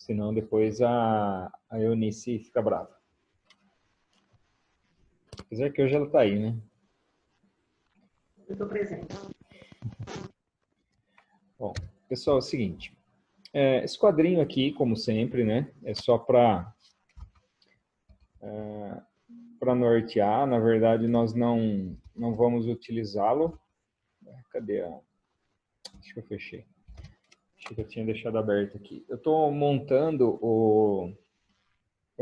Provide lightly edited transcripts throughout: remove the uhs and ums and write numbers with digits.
senão depois a Eunice fica brava. Apesar que hoje ela está aí, né? Eu estou presente. Bom, pessoal, é o seguinte. Esse quadrinho aqui, como sempre, né? É só para nortear. Na verdade, nós não vamos utilizá-lo. Cadê a... Acho que eu fechei. Acho que eu tinha deixado aberto aqui. Eu estou montando o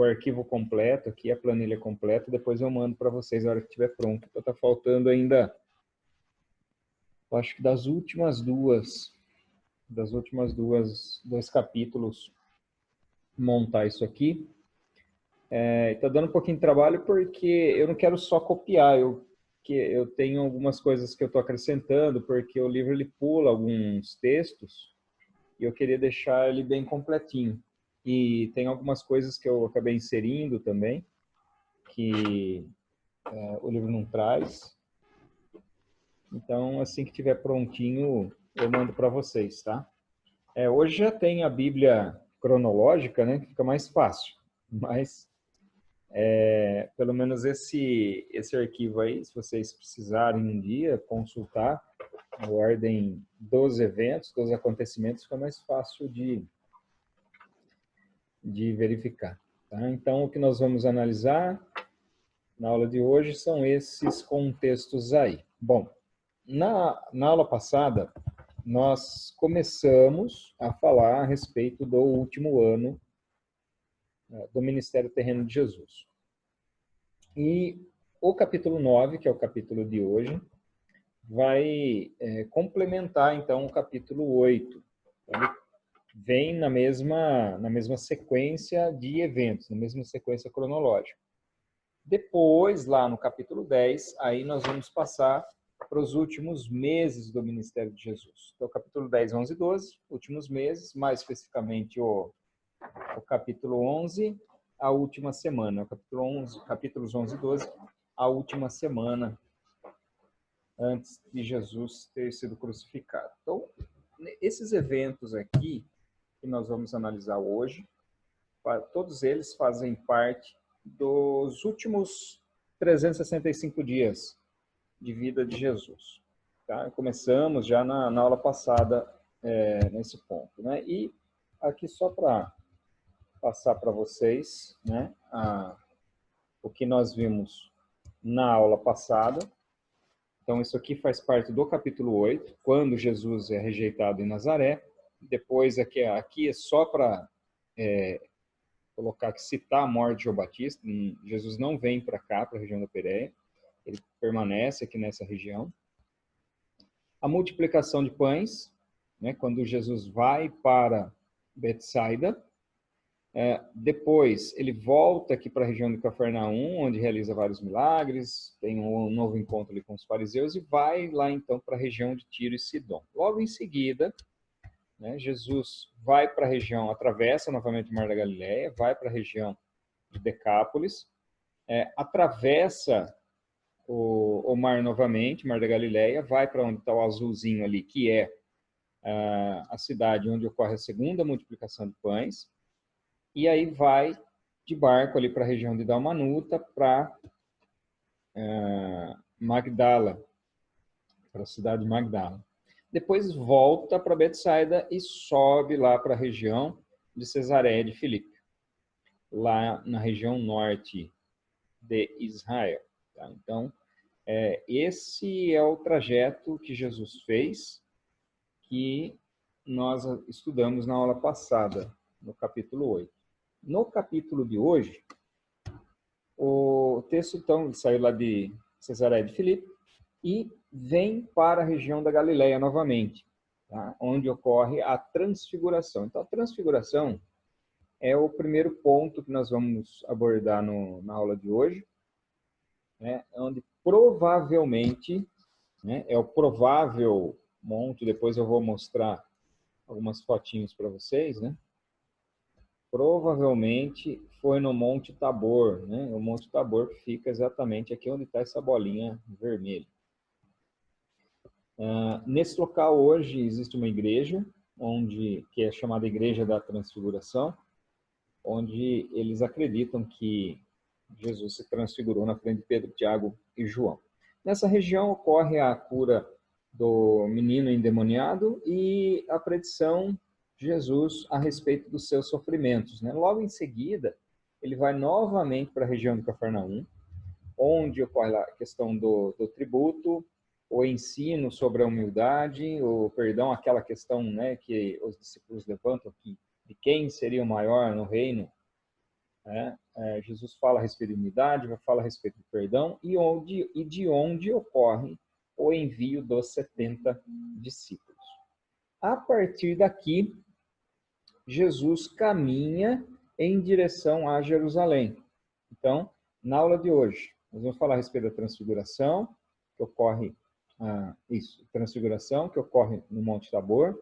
arquivo completo aqui, a planilha completa. Depois eu mando para vocês na hora que estiver pronto. Então, está faltando ainda, eu acho que dois capítulos, montar isso aqui. Está dando um pouquinho de trabalho porque eu não quero só copiar, eu tenho algumas coisas que eu estou acrescentando, porque o livro ele pula alguns textos e eu queria deixar ele bem completinho. E tem algumas coisas que eu acabei inserindo também, que o livro não traz. Então, assim que estiver prontinho, eu mando para vocês, tá? Hoje já tem a Bíblia cronológica, né? Fica mais fácil, mas pelo menos esse arquivo aí, se vocês precisarem um dia consultar a ordem dos eventos, dos acontecimentos, fica mais fácil de verificar. Tá? Então, o que nós vamos analisar na aula de hoje são esses contextos aí. Bom, na aula passada, nós começamos a falar a respeito do último ano do Ministério Terreno de Jesus. E o capítulo 9, que é o capítulo de hoje, vai complementar, então, o capítulo 8. Ele vem na mesma sequência de eventos, na mesma sequência cronológica. Depois, lá no capítulo 10, aí nós vamos passar para os últimos meses do ministério de Jesus. Então, capítulo 10, 11 e 12, últimos meses, mais especificamente o capítulo 11, a última semana. O capítulo 11, capítulos 11 e 12, a última semana antes de Jesus ter sido crucificado. Então, esses eventos aqui que nós vamos analisar hoje, todos eles fazem parte dos últimos 365 dias de vida de Jesus. Tá? Começamos já na aula passada nesse ponto. Né? E aqui só para passar para vocês, né, o que nós vimos na aula passada. Então, isso aqui faz parte do capítulo 8, quando Jesus é rejeitado em Nazaré. Depois, aqui é só para colocar que citar a morte de João Batista. Jesus não vem para cá, para a região da Pérea. Ele permanece aqui nessa região. A multiplicação de pães, né, quando Jesus vai para Betsaida. Depois, ele volta aqui para a região de Cafarnaum, onde realiza vários milagres, tem um novo encontro ali com os fariseus e vai lá, então, para a região de Tiro e Sidom. Logo em seguida, né, Jesus vai para a região, atravessa novamente o Mar da Galileia, vai para a região de Decápolis, atravessa o mar novamente, Mar da Galileia, vai para onde está o azulzinho ali, que é a cidade onde ocorre a segunda multiplicação de pães, e aí vai de barco ali para a região de Dalmanuta, para Magdala, para a cidade de Magdala. Depois volta para Betsaida e sobe lá para a região de Cesareia de Filipe, lá na região norte de Israel. Tá? Então, esse é o trajeto que Jesus fez, que nós estudamos na aula passada, no capítulo 8. No capítulo de hoje, o texto, então, saiu lá de Cesareia de Filipe e vem para a região da Galileia novamente, tá? Onde ocorre a transfiguração. Então, a transfiguração é o primeiro ponto que nós vamos abordar na aula de hoje, né? Onde provavelmente, né, é o provável monte, depois eu vou mostrar algumas fotinhos para vocês, né? Provavelmente foi no Monte Tabor, né? O Monte Tabor fica exatamente aqui onde está essa bolinha vermelha. Nesse local hoje existe uma igreja, que é chamada Igreja da Transfiguração, onde eles acreditam que Jesus se transfigurou na frente de Pedro, Tiago e João. Nessa região ocorre a cura do menino endemoniado e a predição de Jesus a respeito dos seus sofrimentos, né? Logo em seguida, ele vai novamente para a região de Cafarnaum, onde ocorre a questão do tributo, o ensino sobre a humildade, o perdão, aquela questão, né, que os discípulos levantam aqui, de quem seria o maior no reino, né? Jesus fala a respeito de humildade, fala a respeito do perdão, e de onde ocorre o envio dos 70 discípulos. A partir daqui, Jesus caminha em direção a Jerusalém. Então, na aula de hoje, nós vamos falar a respeito da transfiguração, que ocorre, transfiguração, que ocorre no Monte Tabor,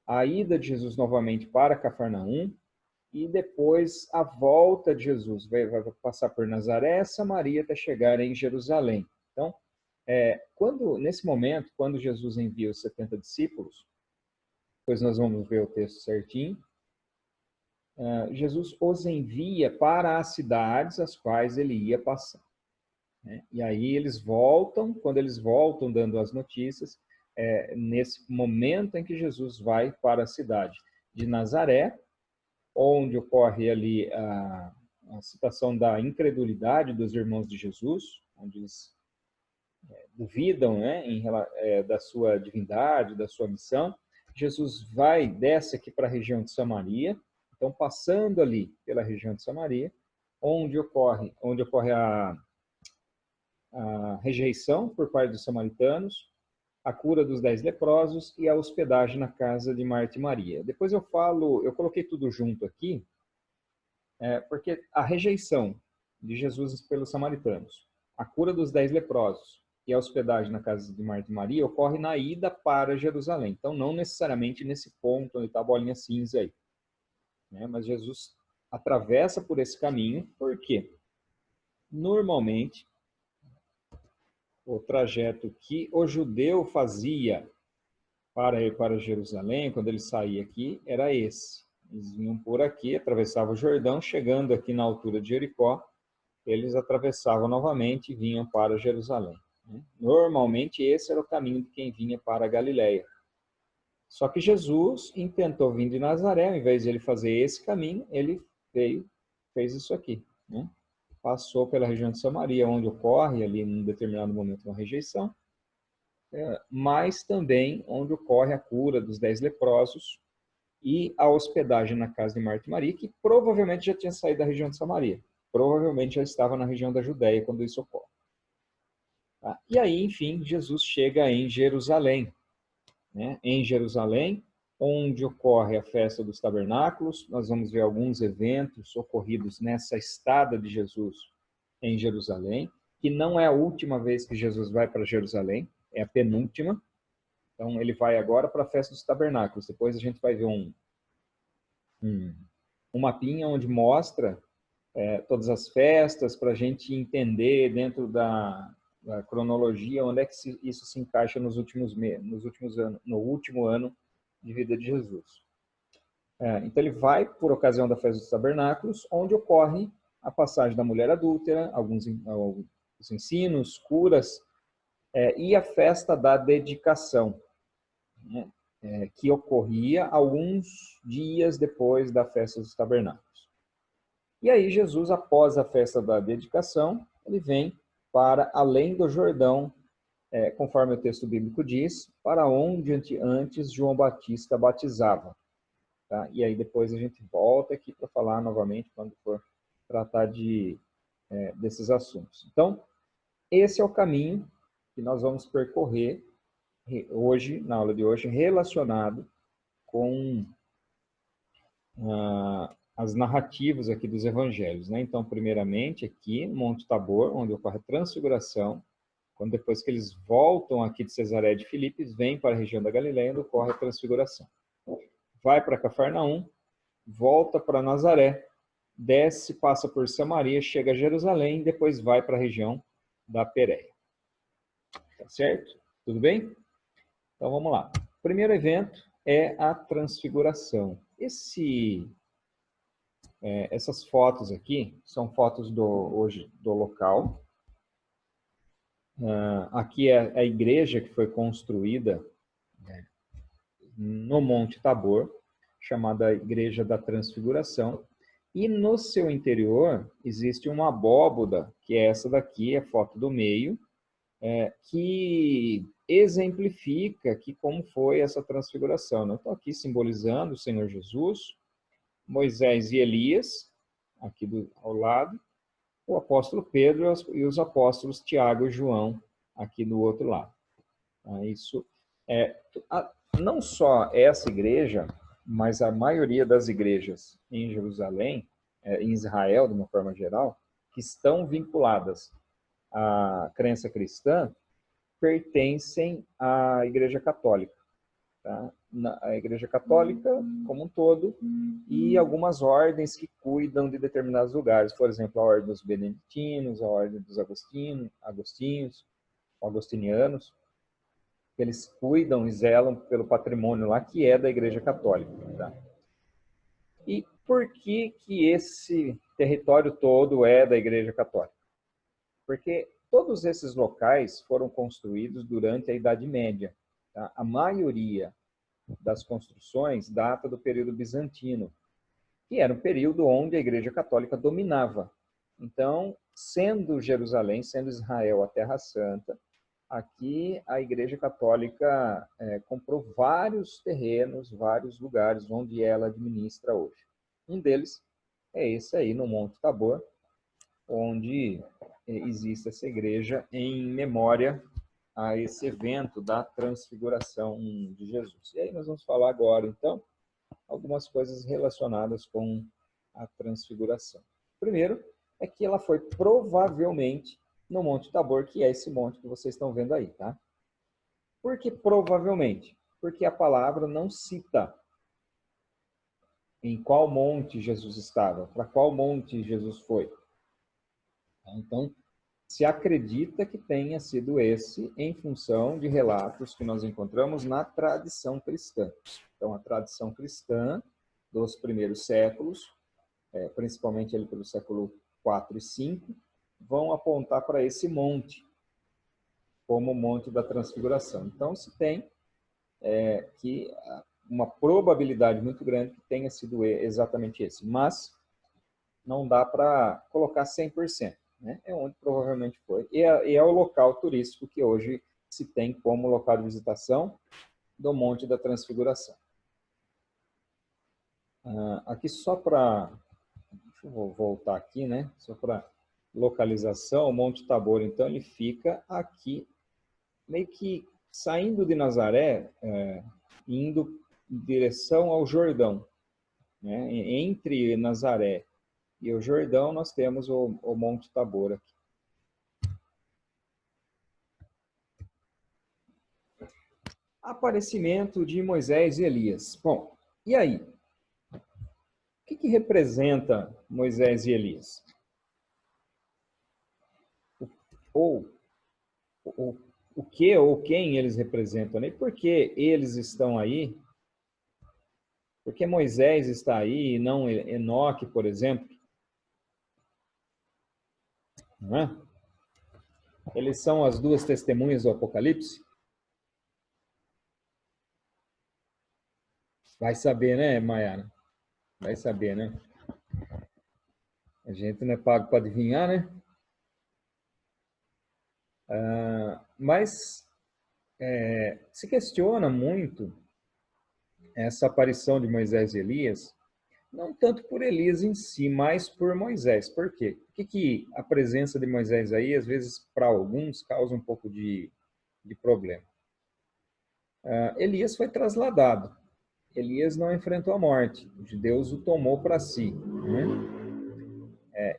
a ida de Jesus novamente para Cafarnaum, e depois a volta de Jesus. Vai passar por Nazaré, Samaria, até chegar em Jerusalém. Então, nesse momento, quando Jesus envia os 70 discípulos, depois nós vamos ver o texto certinho, Jesus os envia para as cidades às quais ele ia passar, né? E aí eles voltam, quando eles voltam dando as notícias, nesse momento em que Jesus vai para a cidade de Nazaré, onde ocorre ali a citação da incredulidade dos irmãos de Jesus, onde eles duvidam, né, da sua divindade, da sua missão. Jesus desce aqui para a região de Samaria, então passando ali pela região de Samaria, onde ocorre a rejeição por parte dos samaritanos, a cura dos 10 leprosos e a hospedagem na casa de Marta e Maria. Depois eu coloquei tudo junto aqui, porque a rejeição de Jesus pelos samaritanos, a cura dos 10 leprosos e a hospedagem na casa de Marta e Maria ocorre na ida para Jerusalém. Então, não necessariamente nesse ponto onde está a bolinha cinza aí, né? Mas Jesus atravessa por esse caminho, porque normalmente o trajeto que o judeu fazia para ir para Jerusalém, quando ele saía aqui, era esse. Eles vinham por aqui, atravessavam o Jordão, chegando aqui na altura de Jericó, eles atravessavam novamente e vinham para Jerusalém. Normalmente esse era o caminho de quem vinha para a Galileia. Só que Jesus intentou vir de Nazaré, ao invés de ele fazer esse caminho, ele fez isso aqui, né? Passou pela região de Samaria, onde ocorre ali, num determinado momento, uma rejeição, mas também onde ocorre a cura dos 10 leprosos e a hospedagem na casa de Marta e Maria, que provavelmente já tinha saído da região de Samaria. Provavelmente já estava na região da Judéia quando isso ocorre. Tá? E aí, enfim, Jesus chega em Jerusalém, né? Em Jerusalém, onde ocorre a festa dos tabernáculos. Nós vamos ver alguns eventos ocorridos nessa estada de Jesus em Jerusalém, que não é a última vez que Jesus vai para Jerusalém, é a penúltima. Então, ele vai agora para a festa dos tabernáculos. Depois a gente vai ver um mapinha onde mostra todas as festas, para a gente entender dentro da cronologia onde é que isso se encaixa no último ano de vida de Jesus. Então ele vai por ocasião da festa dos tabernáculos, onde ocorre a passagem da mulher adúltera, alguns ensinos, curas, e a festa da dedicação, né? Que ocorria alguns dias depois da festa dos tabernáculos. E aí Jesus, após a festa da dedicação, ele vem para além do Jordão, conforme o texto bíblico diz, para onde antes João Batista batizava. Tá? E aí depois a gente volta aqui para falar novamente quando for tratar desses assuntos. Então, esse é o caminho que nós vamos percorrer hoje, na aula de hoje, relacionado com as narrativas aqui dos evangelhos, né? Então, primeiramente, aqui no Monte Tabor, onde ocorre a transfiguração, quando depois que eles voltam aqui de Cesareia de Filipe, vêm para a região da Galileia, onde ocorre a transfiguração. Vai para Cafarnaum, volta para Nazaré, desce, passa por Samaria, chega a Jerusalém, depois vai para a região da Pérea. Tá certo? Tudo bem? Então, vamos lá. O primeiro evento é a transfiguração. Esse Essas fotos aqui são fotos hoje do local. Aqui é a igreja que foi construída no Monte Tabor, chamada Igreja da Transfiguração. E no seu interior existe uma abóboda, que é essa daqui, a foto do meio, que exemplifica que como foi essa transfiguração. Eu estou aqui simbolizando o Senhor Jesus, Moisés e Elias, aqui ao lado, o apóstolo Pedro e os apóstolos Tiago e João, aqui do outro lado. Isso não só essa igreja, mas a maioria das igrejas em Jerusalém, em Israel, de uma forma geral, que estão vinculadas à crença cristã, pertencem à Igreja Católica. Tá? A Igreja Católica como um todo e algumas ordens que cuidam de determinados lugares. Por exemplo, a Ordem dos Beneditinos, a Ordem dos Agostinianos, eles cuidam e zelam pelo patrimônio lá que é da Igreja Católica. Tá? E por que esse território todo é da Igreja Católica? Porque todos esses locais foram construídos durante a Idade Média. Tá? A maioria das construções data do período bizantino, que era um período onde a Igreja Católica dominava. Então, sendo Jerusalém, sendo Israel a Terra Santa, aqui a Igreja Católica comprou vários terrenos, vários lugares onde ela administra hoje. Um deles é esse aí, no Monte Tabor, onde existe essa igreja em memória a esse evento da transfiguração de Jesus. E aí nós vamos falar agora, então, algumas coisas relacionadas com a transfiguração. Primeiro, é que ela foi provavelmente no Monte Tabor, que é esse monte que vocês estão vendo aí, tá? Por que provavelmente? Porque a palavra não cita em qual monte Jesus estava, para qual monte Jesus foi. Então, se acredita que tenha sido esse em função de relatos que nós encontramos na tradição cristã. Então, a tradição cristã dos primeiros séculos, principalmente ali pelo século 4 e 5, vão apontar para esse monte, como o Monte da Transfiguração. Então, se tem que uma probabilidade muito grande que tenha sido exatamente esse, mas não dá para colocar 100%. Né? É onde provavelmente foi. E é o local turístico que hoje se tem como local de visitação do Monte da Transfiguração. Aqui só para... Deixa eu voltar aqui, né? Só para localização, o Monte Tabor, então, ele fica aqui, meio que saindo de Nazaré, indo em direção ao Jordão. Né? Entre Nazaré e o Jordão, nós temos o Monte Tabor aqui. Aparecimento de Moisés e Elias. Bom, e aí? O que representa Moisés e Elias? O que ou quem eles representam? E por que eles estão aí? Por que Moisés está aí e não Enoque, por exemplo? Não é? Eles são as duas testemunhas do Apocalipse? Vai saber, né, Maiara? Vai saber, né? A gente não é pago para adivinhar, né? Mas se questiona muito essa aparição de Moisés e Elias, não tanto por Elias em si, mas por Moisés. Por quê? Por que a presença de Moisés aí, às vezes, para alguns, causa um pouco de problema? Elias foi trasladado. Elias não enfrentou a morte. Deus o tomou para si. Né?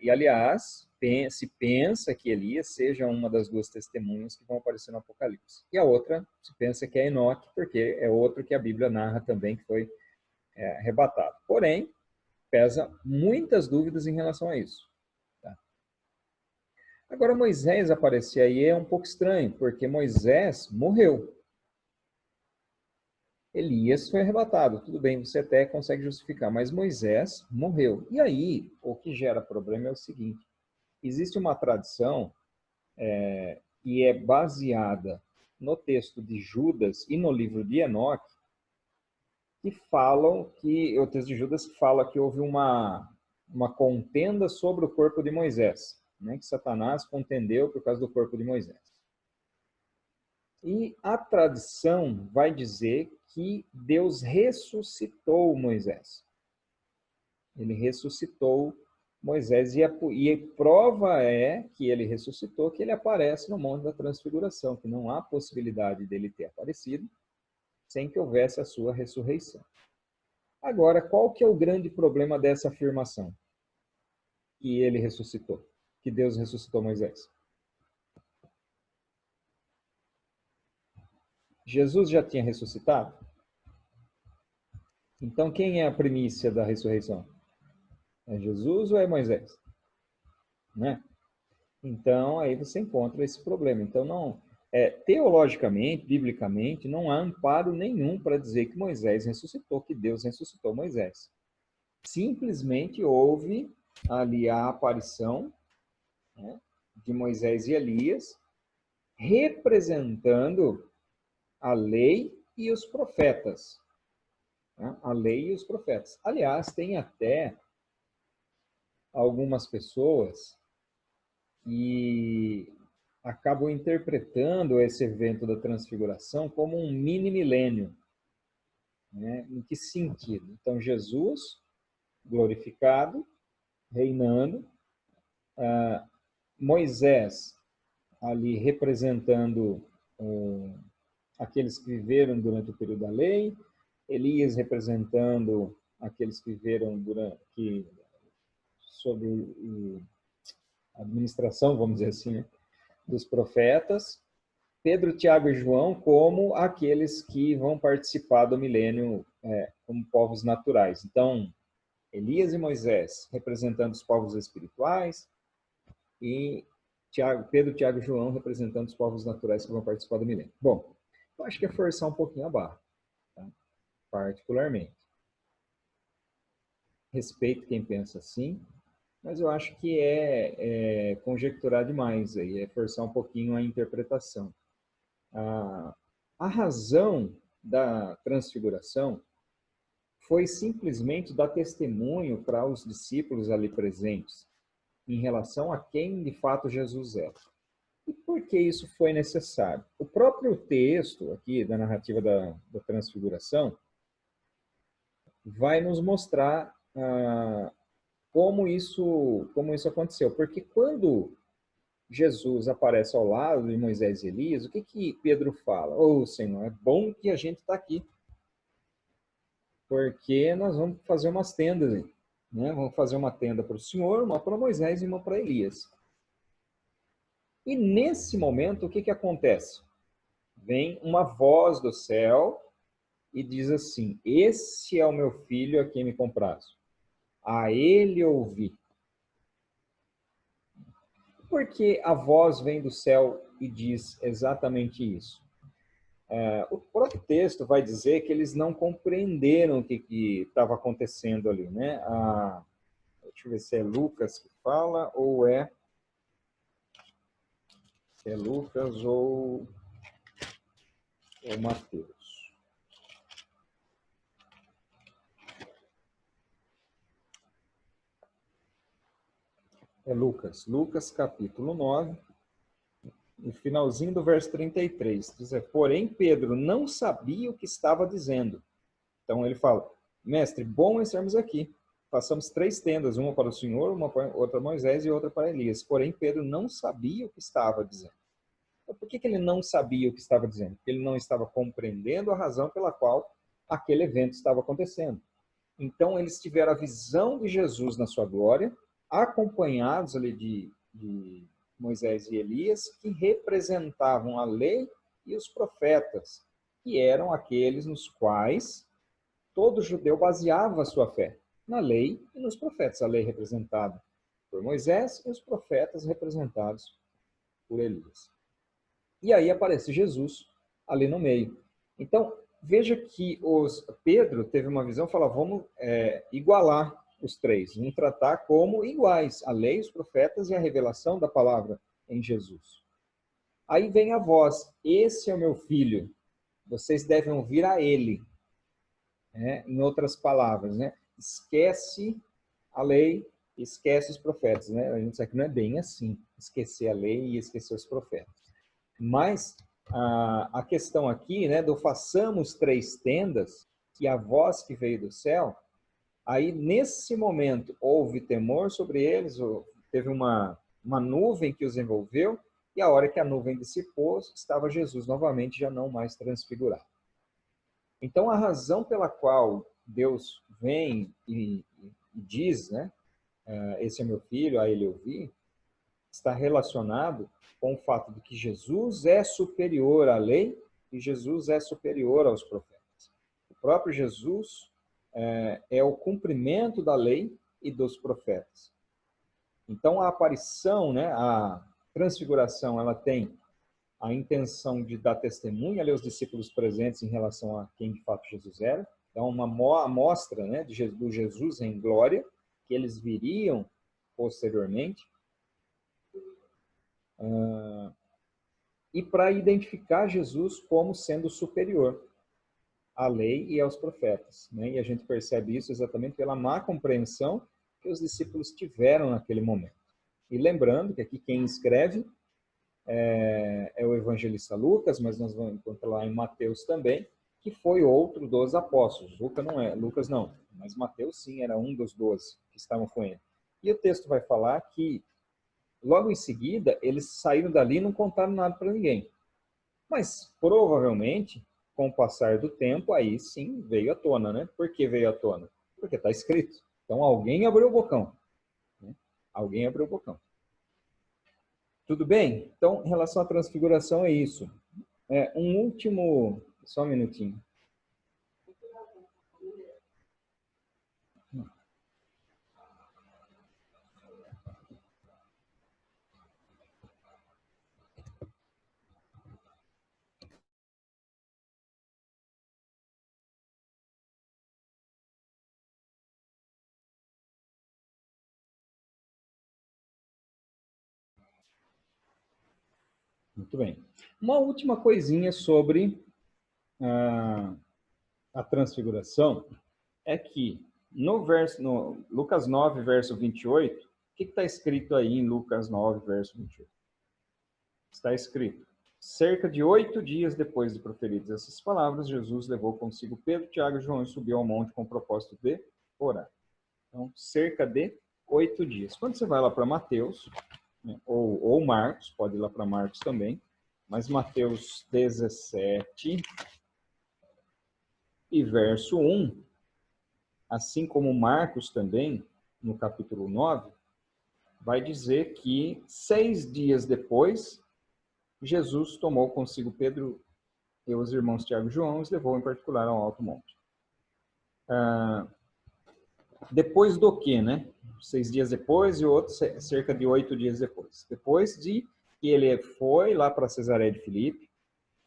E, aliás, se pensa que Elias seja uma das duas testemunhas que vão aparecer no Apocalipse. E a outra se pensa que é Enoque, porque é outro que a Bíblia narra também que foi arrebatado. Porém, pesa muitas dúvidas em relação a isso. Tá? Agora, Moisés aparecer aí é um pouco estranho, porque Moisés morreu. Elias foi arrebatado. Tudo bem, você até consegue justificar, mas Moisés morreu. E aí, o que gera problema é o seguinte: existe uma tradição que é baseada no texto de Judas e no livro de Enoque, que falam que, o texto de Judas fala que houve uma contenda sobre o corpo de Moisés, né, que Satanás contendeu por causa do corpo de Moisés. E a tradição vai dizer que Deus ressuscitou Moisés. Ele ressuscitou Moisés, e a prova é que ele ressuscitou, que ele aparece no Monte da Transfiguração, que não há possibilidade dele ter aparecido sem que houvesse a sua ressurreição. Agora, qual que é o grande problema dessa afirmação? Que ele ressuscitou, que Deus ressuscitou Moisés. Jesus já tinha ressuscitado? Então, quem é a primícia da ressurreição? É Jesus ou é Moisés? Né? Então, aí você encontra esse problema. Então, não, teologicamente, biblicamente, não há amparo nenhum para dizer que Moisés ressuscitou, que Deus ressuscitou Moisés. Simplesmente houve ali a aparição, né, de Moisés e Elias, representando a lei e os profetas. Né? A lei e os profetas. Aliás, tem até algumas pessoas que acabam interpretando esse evento da transfiguração como um mini milênio. Né? Em que sentido? Então, Jesus glorificado, reinando, Moisés ali representando aqueles que viveram durante o período da lei, Elias representando aqueles que viveram sob a administração, vamos dizer assim, né, dos profetas, Pedro, Tiago e João como aqueles que vão participar do milênio como povos naturais. Então, Elias e Moisés representando os povos espirituais e Pedro, Tiago e João representando os povos naturais que vão participar do milênio. Bom, eu acho que é forçar um pouquinho a barra, tá? Particularmente. Respeito quem pensa assim, mas eu acho que é conjecturar demais, aí, é forçar um pouquinho a interpretação. A razão da transfiguração foi simplesmente dar testemunho para os discípulos ali presentes em relação a quem de fato Jesus é. E por que isso foi necessário? O próprio texto aqui da narrativa da transfiguração vai nos mostrar como isso aconteceu. Porque quando Jesus aparece ao lado de Moisés e Elias, o que Pedro fala? Ô, Senhor, é bom que a gente está aqui, porque nós vamos fazer umas tendas, né? Vamos fazer uma tenda para o Senhor, uma para Moisés e uma para Elias. E nesse momento, o que acontece? Vem uma voz do céu e diz assim: esse é o meu filho a quem me comprazo. A ele ouvi. Por que a voz vem do céu e diz exatamente isso? O próprio texto vai dizer que eles não compreenderam o que estava acontecendo ali, né? Deixa eu ver se é Lucas que fala ou se é Lucas ou Mateus. É Lucas capítulo 9, no finalzinho do verso 33, diz: porém Pedro não sabia o que estava dizendo. Então ele fala: mestre, bom é estarmos aqui. Façamos 3 tendas, uma para o Senhor, outra para Moisés e outra para Elias. Porém Pedro não sabia o que estava dizendo. Então, por que ele não sabia o que estava dizendo? Porque ele não estava compreendendo a razão pela qual aquele evento estava acontecendo. Então eles tiveram a visão de Jesus na sua glória, acompanhados ali de Moisés e Elias, que representavam a lei e os profetas, que eram aqueles nos quais todo judeu baseava a sua fé, na lei e nos profetas. A lei representada por Moisés e os profetas representados por Elias. E aí aparece Jesus ali no meio. Então, Veja que Pedro teve uma visão, fala, vamos igualar os três, vamos tratar como iguais, a lei, os profetas e a revelação da palavra em Jesus. Aí vem a voz, esse é o meu filho, vocês devem ouvir a ele. Em outras palavras, né? Esquece a lei, esquece os profetas. Né? A gente sabe que não é bem assim, esquecer a lei e esquecer os profetas. Mas a questão aqui, né, do façamos 3 tendas, e a voz que veio do céu, aí nesse momento houve temor sobre eles, teve uma nuvem que os envolveu, e a hora que a nuvem dissipou, estava Jesus novamente, já não mais transfigurado. Então, a razão pela qual Deus vem e diz, né, esse é meu filho, a ele eu vi, está relacionado com o fato de que Jesus é superior à lei e Jesus é superior aos profetas. O próprio Jesus é o cumprimento da lei e dos profetas. Então, a aparição, né, a transfiguração, ela tem a intenção de dar testemunho ali aos discípulos presentes em relação a quem de fato Jesus era. Então, uma amostra, né, do Jesus em glória, que eles viriam posteriormente. E para identificar Jesus como sendo superior à lei e aos profetas. Né? E a gente percebe isso exatamente pela má compreensão que os discípulos tiveram naquele momento. E lembrando que aqui quem escreve é o evangelista Lucas, mas nós vamos encontrar lá em Mateus também, que foi outro dos apóstolos. Lucas não, mas Mateus sim, era um dos 12 que estavam com ele. E o texto vai falar que, logo em seguida, eles saíram dali e não contaram nada para ninguém. Mas, provavelmente, com o passar do tempo, aí sim veio à tona, né? Por que veio à tona? Porque está escrito. Então, alguém abriu o bocão. Né? Alguém abriu o bocão. Tudo bem? Então, em relação à transfiguração, é isso. Um último... Só um minutinho. Muito bem. Uma última coisinha sobre a transfiguração é que no Lucas 9, verso 28, o que está escrito aí em Lucas 9, verso 28? Está escrito: cerca de 8 dias depois de proferidas essas palavras, Jesus levou consigo Pedro, Tiago e João e subiu ao monte com o propósito de orar. Então, cerca de 8 dias. Quando você vai lá para Mateus, né, ou Marcos, pode ir lá para Marcos também, mas Mateus 17 e verso 1, assim como Marcos também, no capítulo 9, vai dizer que 6 dias depois, Jesus tomou consigo Pedro e os irmãos Tiago e João e os levou em particular ao alto monte. Depois do que, né? 6 dias depois e outro cerca de 8 dias depois. Depois de que ele foi lá para Cesareia de Filipe,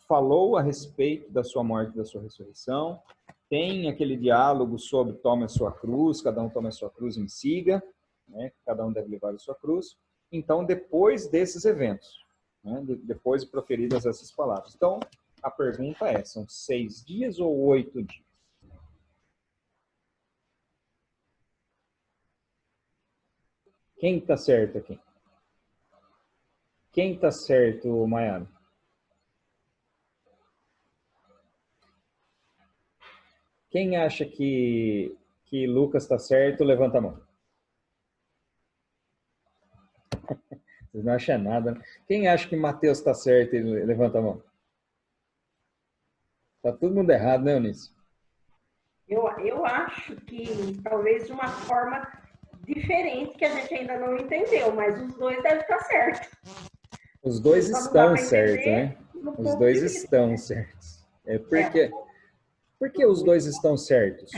falou a respeito da sua morte e da sua ressurreição, tem aquele diálogo sobre tome a sua cruz, cada um tome a sua cruz e me siga, né? Cada um deve levar a sua cruz. Então, depois desses eventos, né? Depois de proferidas essas palavras. Então, a pergunta é, são 6 dias ou 8 dias? Quem está certo aqui? Quem está certo, Maiara? Quem acha que Lucas está certo, levanta a mão. Vocês não acham nada. Né? Quem acha que Mateus está certo, levanta a mão. Está todo mundo errado, né, Eunice? Eu acho que talvez de uma forma diferente que a gente ainda não entendeu, mas os dois devem estar certos. Os dois estão certos, né? Os dois vista. estão certos. Por que os dois estão certos?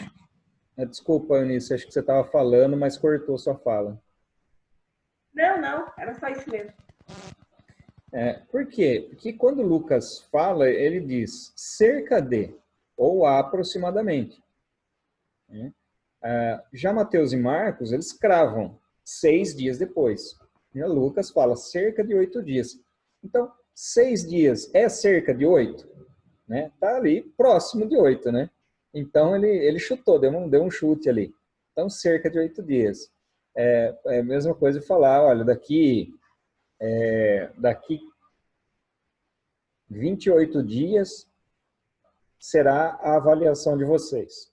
Desculpa, Eunice, acho que você estava falando, mas cortou sua fala. Não, era só isso mesmo. Por quê? Porque quando Lucas fala, ele diz cerca de. ou aproximadamente. Né? Já Mateus e Marcos, eles cravam 6 dias depois. Né? Lucas fala cerca de 8 dias. Então, 6 dias é cerca de 8? Né? Tá ali próximo de 8, né? Então, ele chutou, deu um chute ali. Então, cerca de 8 dias. É a mesma coisa falar, olha, daqui 28 dias será a avaliação de vocês.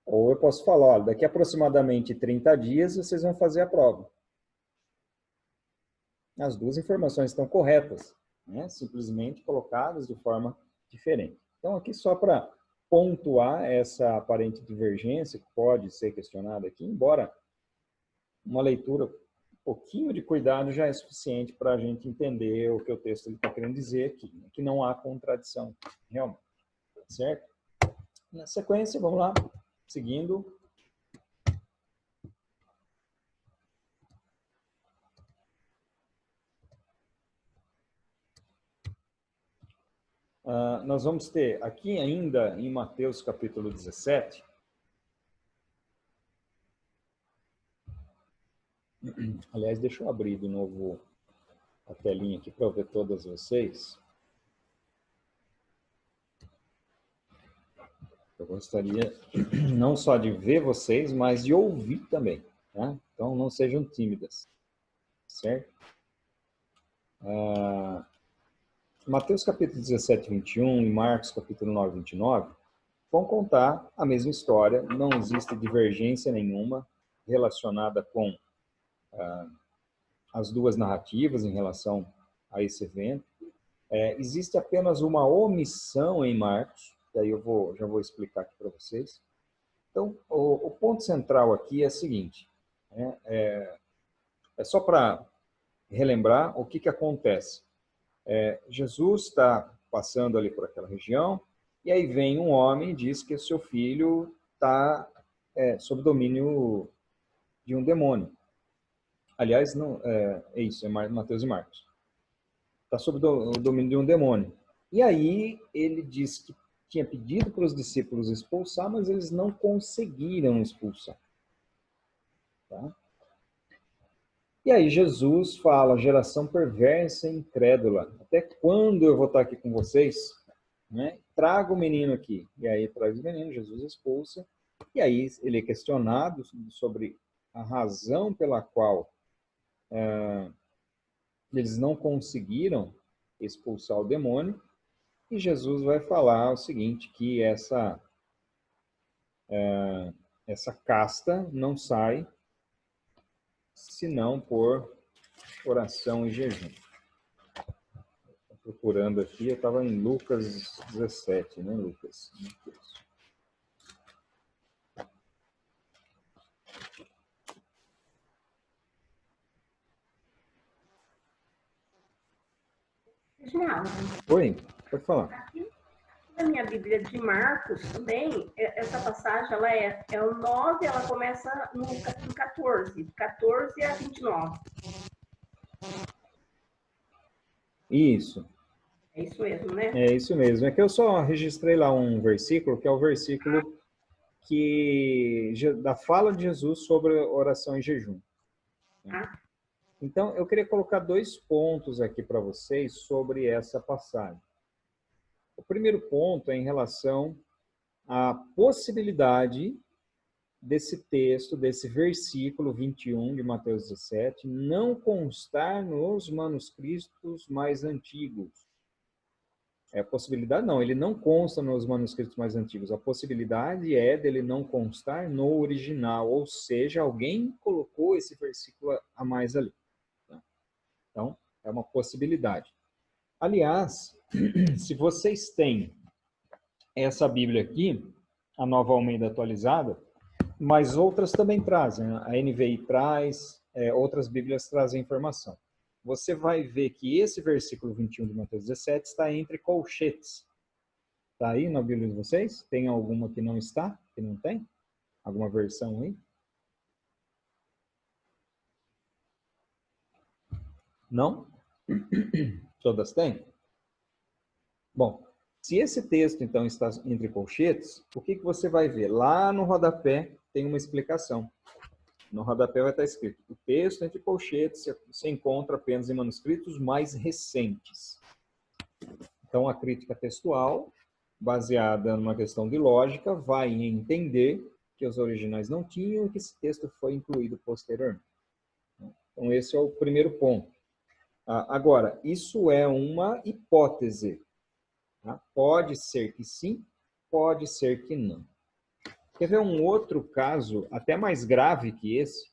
Ou eu posso falar, olha, daqui aproximadamente 30 dias vocês vão fazer a prova. As duas informações estão corretas, né? Simplesmente colocadas de forma diferente. Então, aqui só para pontuar essa aparente divergência que pode ser questionada aqui, embora uma leitura, um pouquinho de cuidado já é suficiente para a gente entender o que o texto está querendo dizer aqui, né? Que não há contradição, realmente, certo? Na sequência, vamos lá, seguindo. Nós vamos ter aqui ainda em Mateus capítulo 17, aliás, deixa eu abrir de novo a telinha aqui para eu ver todas vocês. Eu gostaria não só de ver vocês, mas de ouvir também, tá? Então não sejam tímidas, certo? Mateus capítulo 17, 21 e Marcos capítulo 9, 29 vão contar a mesma história, não existe divergência nenhuma relacionada com as duas narrativas em relação a esse evento. Existe apenas uma omissão em Marcos, e aí já vou explicar aqui para vocês. Então, o ponto central aqui é o seguinte, né? É só para relembrar o que acontece. Jesus está passando ali por aquela região, e aí vem um homem e diz que o seu filho está sob domínio de um demônio. Aliás, não, é isso, é Mateus e Marcos. Está sob o domínio de um demônio. E aí ele disse que tinha pedido para os discípulos expulsar, mas eles não conseguiram expulsar. Tá? E aí Jesus fala, geração perversa e incrédula, até quando eu vou estar aqui com vocês? Né? Traga o menino aqui. E aí traz o menino, Jesus expulsa. E aí ele é questionado sobre a razão pela qual eles não conseguiram expulsar o demônio. E Jesus vai falar o seguinte, que essa casta não sai senão por oração e jejum. Estou procurando aqui, eu estava em Lucas 17, né, Lucas? Oi, pode falar. Aqui na minha Bíblia de Marcos também, essa passagem ela é o 9, ela começa no 14, 14 a 29. Isso. É isso mesmo, né? É isso mesmo. É que eu só registrei lá um versículo, que é o versículo da fala de Jesus sobre oração e jejum. Então, eu queria colocar 2 pontos aqui para vocês sobre essa passagem. O primeiro ponto é em relação à possibilidade desse texto, desse versículo 21 de Mateus 17, não constar nos manuscritos mais antigos. A possibilidade não, ele não consta nos manuscritos mais antigos. A possibilidade é dele não constar no original, ou seja, alguém colocou esse versículo a mais ali. Então, é uma possibilidade. Aliás, se vocês têm essa Bíblia aqui, a Nova Almeida atualizada, mas outras também trazem. A NVI traz, outras Bíblias trazem informação. Você vai ver que esse versículo 21 de Mateus 17 está entre colchetes. Está aí na Bíblia de vocês? Tem alguma que não está? Que não tem? Alguma versão aí? Não? Todas têm? Bom, Se esse texto, então, está entre colchetes, o que você vai ver? Lá no rodapé tem uma explicação. No rodapé vai estar escrito: o texto entre colchetes se encontra apenas em manuscritos mais recentes. Então, a crítica textual, baseada numa questão de lógica, vai entender que os originais não tinham e que esse texto foi incluído posteriormente. Então, esse é o primeiro ponto. Agora, isso é uma hipótese. Tá? Pode ser que sim, pode ser que não. Quer ver um outro caso, até mais grave que esse,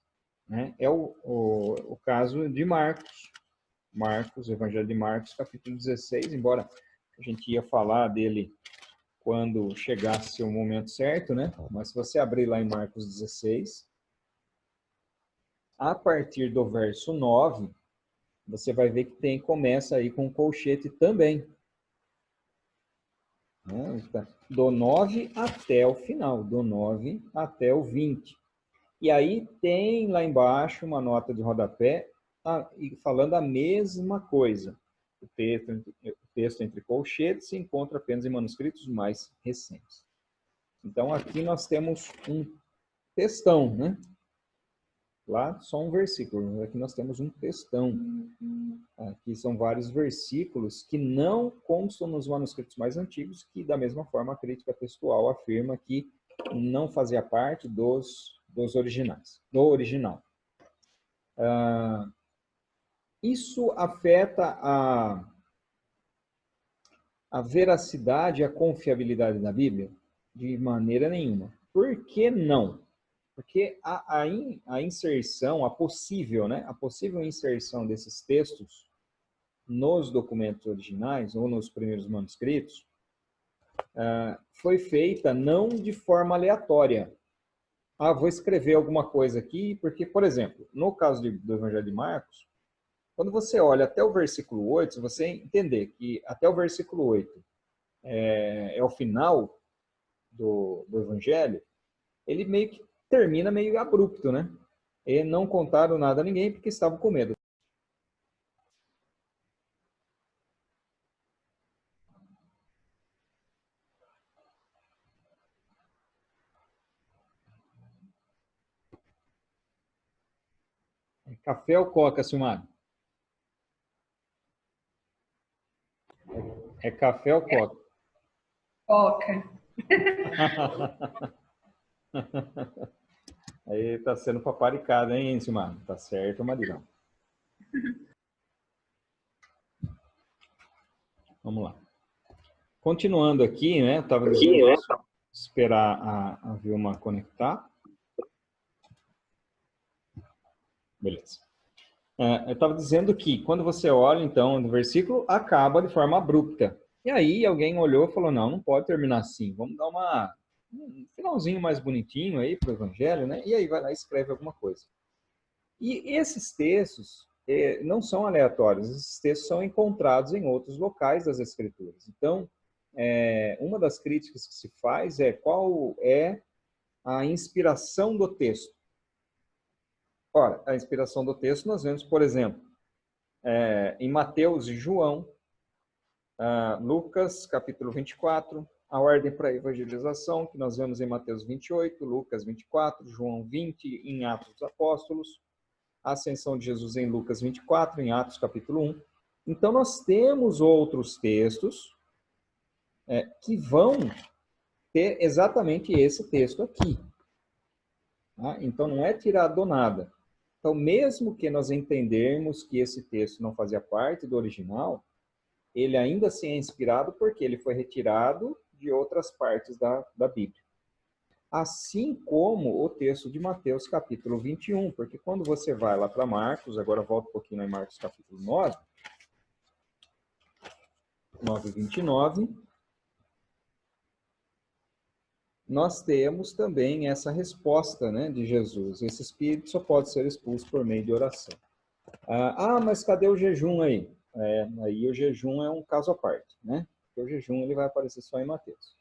né? É o caso de Marcos. Marcos, Evangelho de Marcos, capítulo 16, embora a gente ia falar dele quando chegasse o momento certo, né? Mas se você abrir lá em Marcos 16, a partir do verso 9, você vai ver que começa aí com colchete também. Do 9 até o final, do 9 até o 20. E aí tem lá embaixo uma nota de rodapé falando a mesma coisa. O texto entre colchetes se encontra apenas em manuscritos mais recentes. Então aqui nós temos um textão, né? Lá só um versículo, aqui nós temos um textão. Aqui são vários versículos que não constam nos manuscritos mais antigos, que da mesma forma a crítica textual afirma que não fazia parte dos originais, do original. Isso afeta a veracidade e a confiabilidade da Bíblia? De maneira nenhuma. Por que não? Porque a inserção, a possível inserção desses textos nos documentos originais ou nos primeiros manuscritos foi feita não de forma aleatória. Vou escrever alguma coisa aqui, porque, por exemplo, no caso do Evangelho de Marcos, quando você olha até o versículo 8, se você entender que até o versículo 8 é o final do Evangelho, ele meio que termina meio abrupto, né? E não contaram nada a ninguém porque estavam com medo. É café ou coca, Silmar? É café ou coca? Coca. Aí tá sendo paparicado, hein, Silmar? Tá certo, Marilão. Vamos lá. Continuando aqui, né? Eu estava dizendo esperar a Vilma conectar. Beleza. Eu estava dizendo que quando você olha, então, no versículo, acaba de forma abrupta. E aí alguém olhou e falou, não pode terminar assim. Vamos dar um finalzinho mais bonitinho aí para o Evangelho, né? E aí vai lá e escreve alguma coisa. E esses textos não são aleatórios. Esses textos são encontrados em outros locais das Escrituras. Então, uma das críticas que se faz é qual é a inspiração do texto. Ora, a inspiração do texto nós vemos, por exemplo, em Mateus e João, Lucas, capítulo 24, a ordem para a evangelização, que nós vemos em Mateus 28, Lucas 24, João 20, em Atos dos Apóstolos, a ascensão de Jesus em Lucas 24, em Atos capítulo 1. Então, nós temos outros textos que vão ter exatamente esse texto aqui. Tá? Então, não é tirado do nada. Então, mesmo que nós entendermos que esse texto não fazia parte do original, ele ainda assim é inspirado porque ele foi retirado de outras partes da Bíblia. Assim como o texto de Mateus, capítulo 21, porque quando você vai lá para Marcos, agora volta um pouquinho em Marcos, capítulo 9, 9:29, nós temos também essa resposta, né, de Jesus. Esse espírito só pode ser expulso por meio de oração. Mas cadê o jejum aí? Aí o jejum é um caso à parte, né? Porque o jejum ele vai aparecer só em Mateus.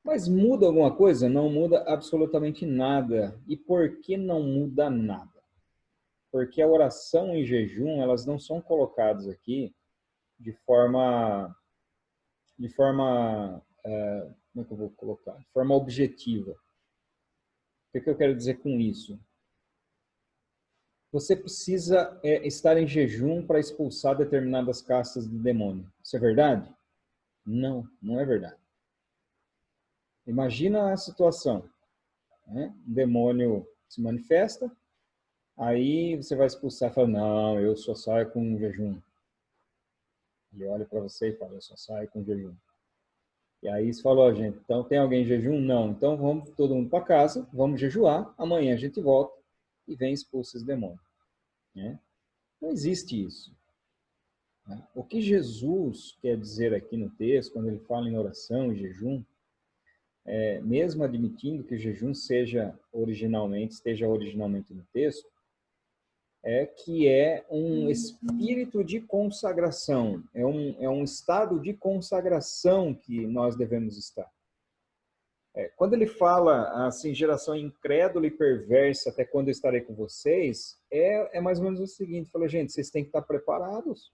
Mas muda alguma coisa? Não muda absolutamente nada. E por que não muda nada? Porque a oração e jejum, elas não são colocadas aqui de forma de forma, como é que eu vou colocar? De forma objetiva. O que eu quero dizer com isso? Você precisa estar em jejum para expulsar determinadas castas de demônio. Isso é verdade? Não, não é verdade. Imagina a situação, né? Um demônio se manifesta, aí você vai expulsar e fala, não, eu só saio com jejum. Ele olha para você e fala, eu só saio com jejum. E aí você falou, gente, então tem alguém em jejum? Não, então vamos todo mundo para casa, vamos jejuar, amanhã a gente volta e vem expulsa esse demônio. Né? Não existe isso. Né? O que Jesus quer dizer aqui no texto, quando ele fala em oração e jejum, mesmo admitindo que o jejum esteja originalmente no texto, que é um espírito de consagração, é um estado de consagração que nós devemos estar. Quando ele fala assim, geração incrédula e perversa, até quando eu estarei com vocês, é mais ou menos o seguinte, fala, gente, vocês têm que estar preparados.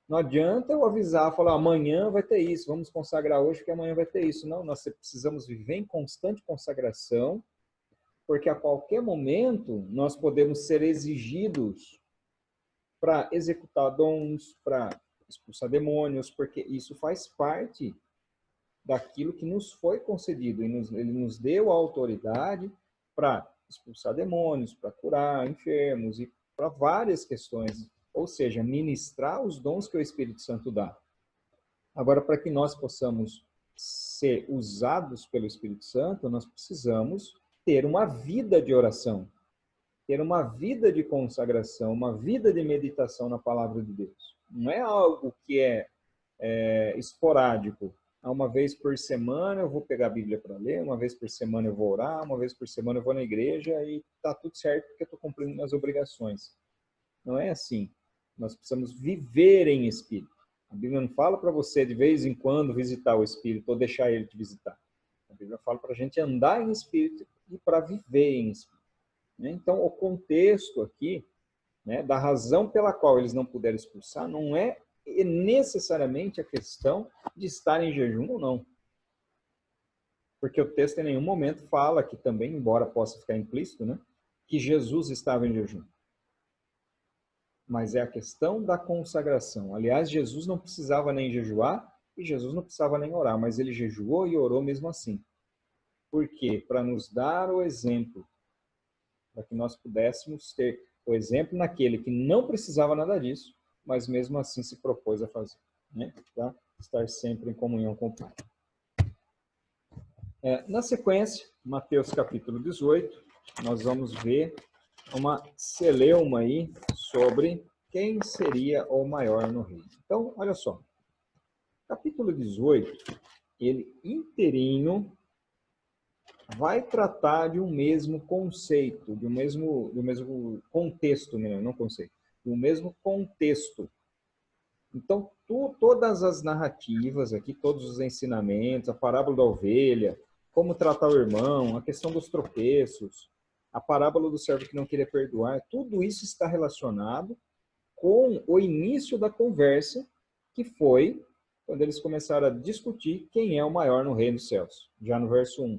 Não adianta eu avisar, falar, amanhã vai ter isso, vamos consagrar hoje que amanhã vai ter isso. Não, nós precisamos viver em constante consagração, porque a qualquer momento nós podemos ser exigidos para executar dons, para expulsar demônios, porque isso faz parte daquilo que nos foi concedido. E ele nos deu a autoridade para expulsar demônios, para curar enfermos e para várias questões. Ou seja, ministrar os dons que o Espírito Santo dá. Agora, para que nós possamos ser usados pelo Espírito Santo, nós precisamos ter uma vida de oração, ter uma vida de consagração, uma vida de meditação na palavra de Deus. Não é algo que é esporádico. Uma vez por semana eu vou pegar a Bíblia para ler, uma vez por semana eu vou orar, uma vez por semana eu vou na igreja e está tudo certo porque eu estou cumprindo minhas obrigações. Não é assim. Nós precisamos viver em espírito. A Bíblia não fala para você de vez em quando visitar o espírito ou deixar ele te visitar. A Bíblia fala para a gente andar em espírito e para viver em espírito. Então, o contexto aqui, né, da razão pela qual eles não puderam expulsar, não é necessariamente a questão de estar em jejum ou não. Porque o texto em nenhum momento fala que também, embora possa ficar implícito, né, que Jesus estava em jejum. Mas é a questão da consagração. Aliás, Jesus não precisava nem jejuar e Jesus não precisava nem orar, mas ele jejuou e orou mesmo assim. Por quê? Para nos dar o exemplo, para que nós pudéssemos ter o exemplo naquele que não precisava nada disso, mas mesmo assim se propôs a fazer, né? Para estar sempre em comunhão com o Pai. Na sequência, Mateus capítulo 18, nós vamos ver uma celeuma aí sobre quem seria o maior no reino. Então, olha só. Capítulo 18, ele inteirinho vai tratar de um mesmo conceito, do mesmo contexto, né? Não conceito, do mesmo contexto. Então, todas as narrativas aqui, todos os ensinamentos, a parábola da ovelha, como tratar o irmão, a questão dos tropeços, a parábola do servo que não queria perdoar, tudo isso está relacionado com o início da conversa, que foi quando eles começaram a discutir quem é o maior no reino dos céus, já no verso 1.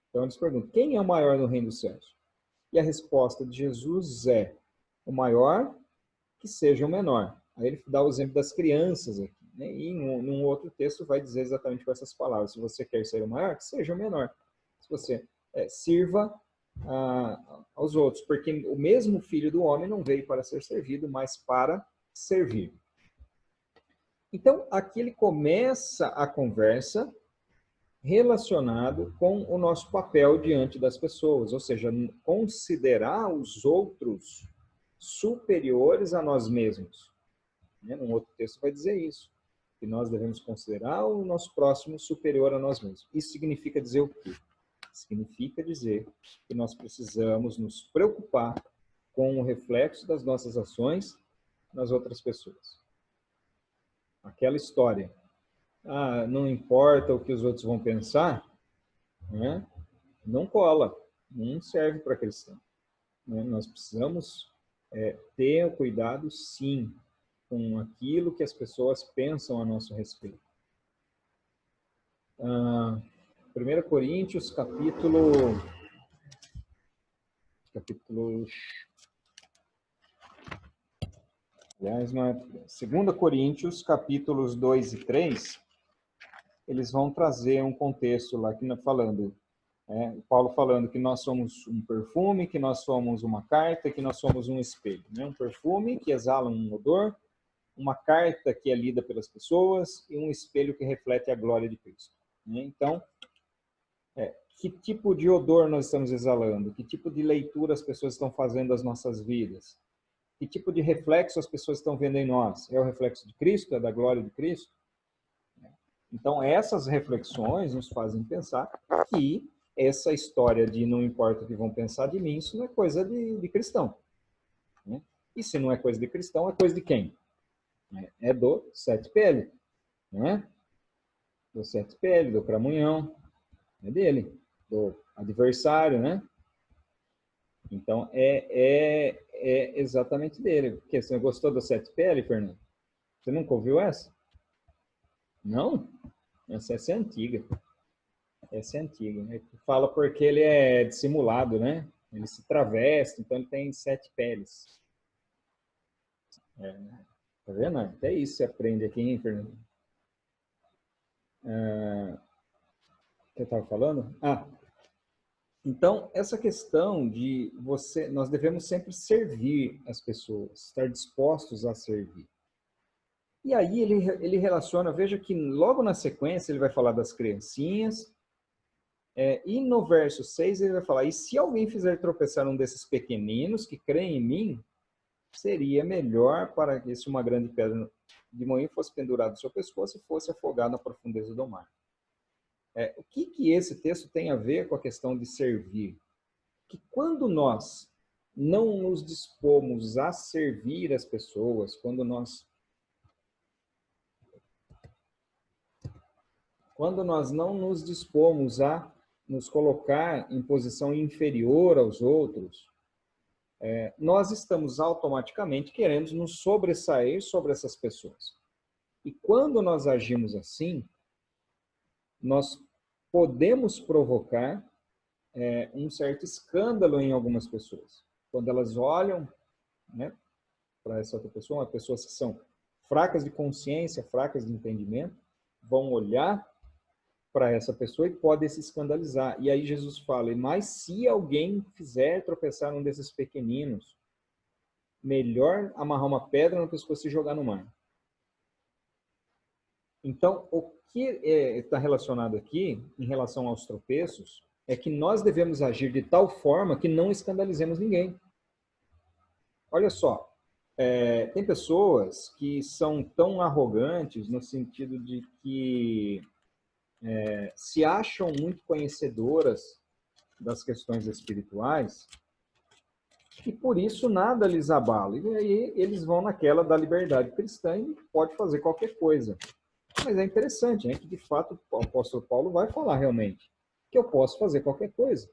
Então eles perguntam, quem é o maior no reino dos céus? E a resposta de Jesus é, o maior que seja o menor. Aí ele dá o exemplo das crianças aqui, né? E num outro texto vai dizer exatamente com essas palavras, se você quer ser o maior, que seja o menor. Se você sirva aos outros, porque o mesmo Filho do Homem não veio para ser servido, mas para servir. Então, aqui ele começa a conversa relacionado com o nosso papel diante das pessoas, ou seja, considerar os outros superiores a nós mesmos. Num outro texto vai dizer isso, que nós devemos considerar o nosso próximo superior a nós mesmos. Isso significa dizer o quê? Significa dizer que nós precisamos nos preocupar com o reflexo das nossas ações nas outras pessoas. Aquela história, não importa o que os outros vão pensar, né? Não cola, não serve para cristão. Né? Nós precisamos ter o cuidado, sim, com aquilo que as pessoas pensam a nosso respeito. 1 Coríntios, capítulo... Aliás, 2 Coríntios, capítulos 2 e 3, eles vão trazer um contexto lá, falando, Paulo falando que nós somos um perfume, que nós somos uma carta, que nós somos um espelho. Né? Um perfume que exala um odor, uma carta que é lida pelas pessoas e um espelho que reflete a glória de Cristo. Né? Então, que tipo de odor nós estamos exalando? Que tipo de leitura as pessoas estão fazendo das nossas vidas? Que tipo de reflexo as pessoas estão vendo em nós? É o reflexo de Cristo? É da glória de Cristo? Então, essas reflexões nos fazem pensar que essa história de não importa o que vão pensar de mim, isso não é coisa de cristão. Né? E se não é coisa de cristão, é coisa de quem? É do 7PL. Né? Do 7PL, do cramunhão. É dele. Do adversário, né? Então, é exatamente dele. Porque você gostou do 7PL, Fernando? Você nunca ouviu essa? Não? Essa é antiga. Essa é antiga. Fala porque ele é dissimulado, né? Ele se traveste, então ele tem 7 peles. Tá vendo? Até isso você aprende aqui, hein, Fernando? O que eu estava falando? Então, essa questão de nós devemos sempre servir as pessoas, estar dispostos a servir. E aí ele relaciona, veja que logo na sequência ele vai falar das criancinhas, e no verso 6 ele vai falar, e se alguém fizer tropeçar um desses pequeninos que creem em mim, seria melhor para que se uma grande pedra de moinho fosse pendurada no seu pescoço e fosse afogado na profundeza do mar. O que esse texto tem a ver com a questão de servir? Que quando nós não nos dispomos a servir as pessoas, quando nós não nos dispomos a nos colocar em posição inferior aos outros, nós estamos automaticamente querendo nos sobressair sobre essas pessoas. E quando nós agimos assim, nós podemos provocar um certo escândalo em algumas pessoas. Quando elas olham, né, para essa outra pessoa, pessoas que são fracas de consciência, fracas de entendimento, vão olhar para essa pessoa e podem se escandalizar. E aí Jesus fala, mas se alguém fizer tropeçar um desses pequeninos, melhor amarrar uma pedra no pescoço e jogar no mar. Então, o que está relacionado aqui, em relação aos tropeços, é que nós devemos agir de tal forma que não escandalizemos ninguém. Olha só, tem pessoas que são tão arrogantes no sentido de que se acham muito conhecedoras das questões espirituais e por isso nada lhes abala. E aí eles vão naquela da liberdade cristã e pode fazer qualquer coisa. Mas é interessante, né, que de fato o apóstolo Paulo vai falar realmente que eu posso fazer qualquer coisa.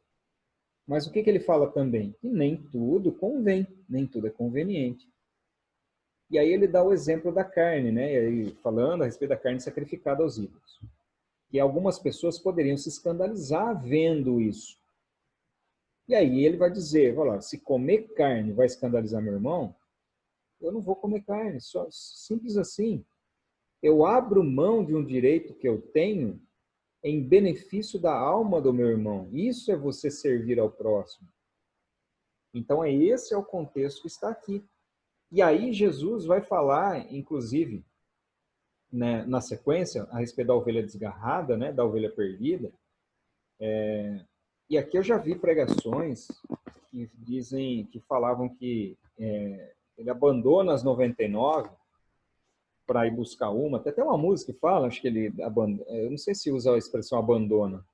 Mas o que ele fala também? Que nem tudo convém, nem tudo é conveniente. E aí ele dá o exemplo da carne, né? E aí, falando a respeito da carne sacrificada aos ídolos. E algumas pessoas poderiam se escandalizar vendo isso. E aí ele vai dizer, se comer carne vai escandalizar meu irmão, eu não vou comer carne, só simples assim. Eu abro mão de um direito que eu tenho em benefício da alma do meu irmão. Isso é você servir ao próximo. Então, esse é o contexto que está aqui. E aí Jesus vai falar, inclusive, né, na sequência, a respeito da ovelha desgarrada, né, da ovelha perdida. E aqui eu já vi pregações que falavam que ele abandona as 99 para ir buscar uma. Até uma música que fala, acho que ele abandona. Eu não sei se usa a expressão abandona.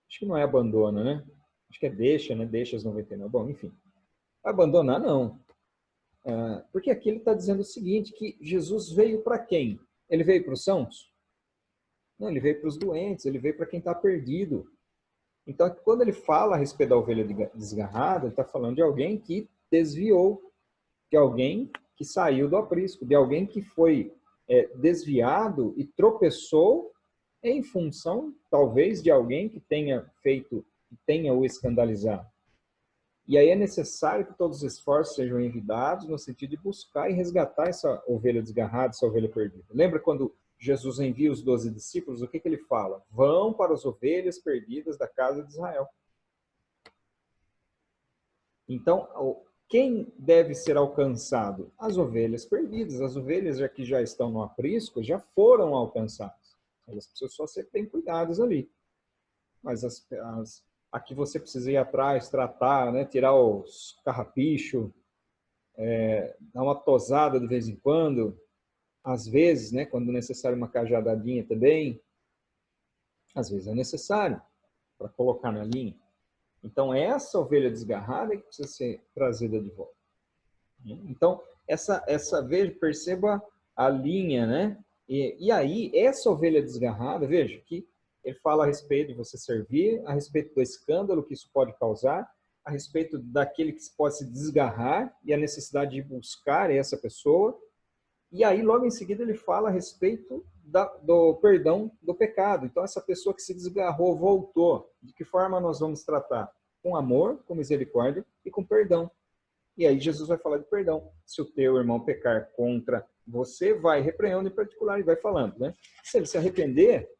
Acho que não é abandona, né? Acho que é deixa, né? Deixa as 99. Bom, enfim. Abandonar, não. Porque aqui ele está dizendo o seguinte, que Jesus veio para quem? Ele veio para os sãos? Não, ele veio para os doentes, ele veio para quem está perdido. Então, quando ele fala a respeito da ovelha desgarrada, ele está falando de alguém que desviou, de alguém que saiu do aprisco, de alguém que foi desviado e tropeçou em função, talvez, de alguém que tenha feito, que tenha o escandalizado. E aí é necessário que todos os esforços sejam envidados no sentido de buscar e resgatar essa ovelha desgarrada, essa ovelha perdida. Lembra quando Jesus envia os 12 discípulos, o que ele fala? Vão para as ovelhas perdidas da casa de Israel. Então, quem deve ser alcançado? As ovelhas perdidas. As ovelhas que já estão no aprisco já foram alcançadas. Elas precisam só ser bem cuidadas ali. Mas a que você precisa ir atrás, tratar, né? Tirar os carrapichos, dar uma tosada de vez em quando, às vezes, né? Quando necessário uma cajadadinha também, às vezes é necessário para colocar na linha. Então, essa ovelha desgarrada é que precisa ser trazida de volta. Então, veja, perceba a linha, né? E aí, essa ovelha desgarrada, veja, que ele fala a respeito de você servir, a respeito do escândalo que isso pode causar, a respeito daquele que pode se desgarrar e a necessidade de buscar essa pessoa. E aí, logo em seguida, ele fala a respeito do perdão do pecado. Então, essa pessoa que se desgarrou, voltou. De que forma nós vamos tratar? Com amor, com misericórdia e com perdão. E aí Jesus vai falar de perdão. Se o teu irmão pecar contra você, vai repreendendo em particular e vai falando, né? Se ele se arrepender,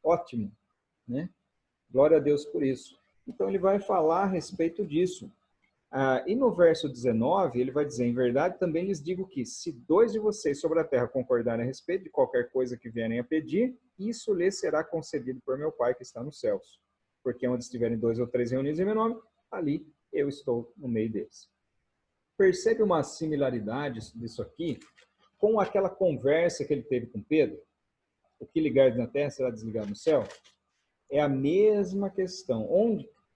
ótimo, né? Glória a Deus por isso. Então, ele vai falar a respeito disso. E no verso 19, ele vai dizer, em verdade, também lhes digo que, se 2 de vocês sobre a terra concordarem a respeito de qualquer coisa que vierem a pedir, isso lhes será concedido por meu Pai que está nos céus. Porque onde estiverem 2 ou 3 reunidos em meu nome, ali eu estou no meio deles. Percebe uma similaridade disso aqui com aquela conversa que ele teve com Pedro? O que ligar na terra será desligado no céu? É a mesma questão.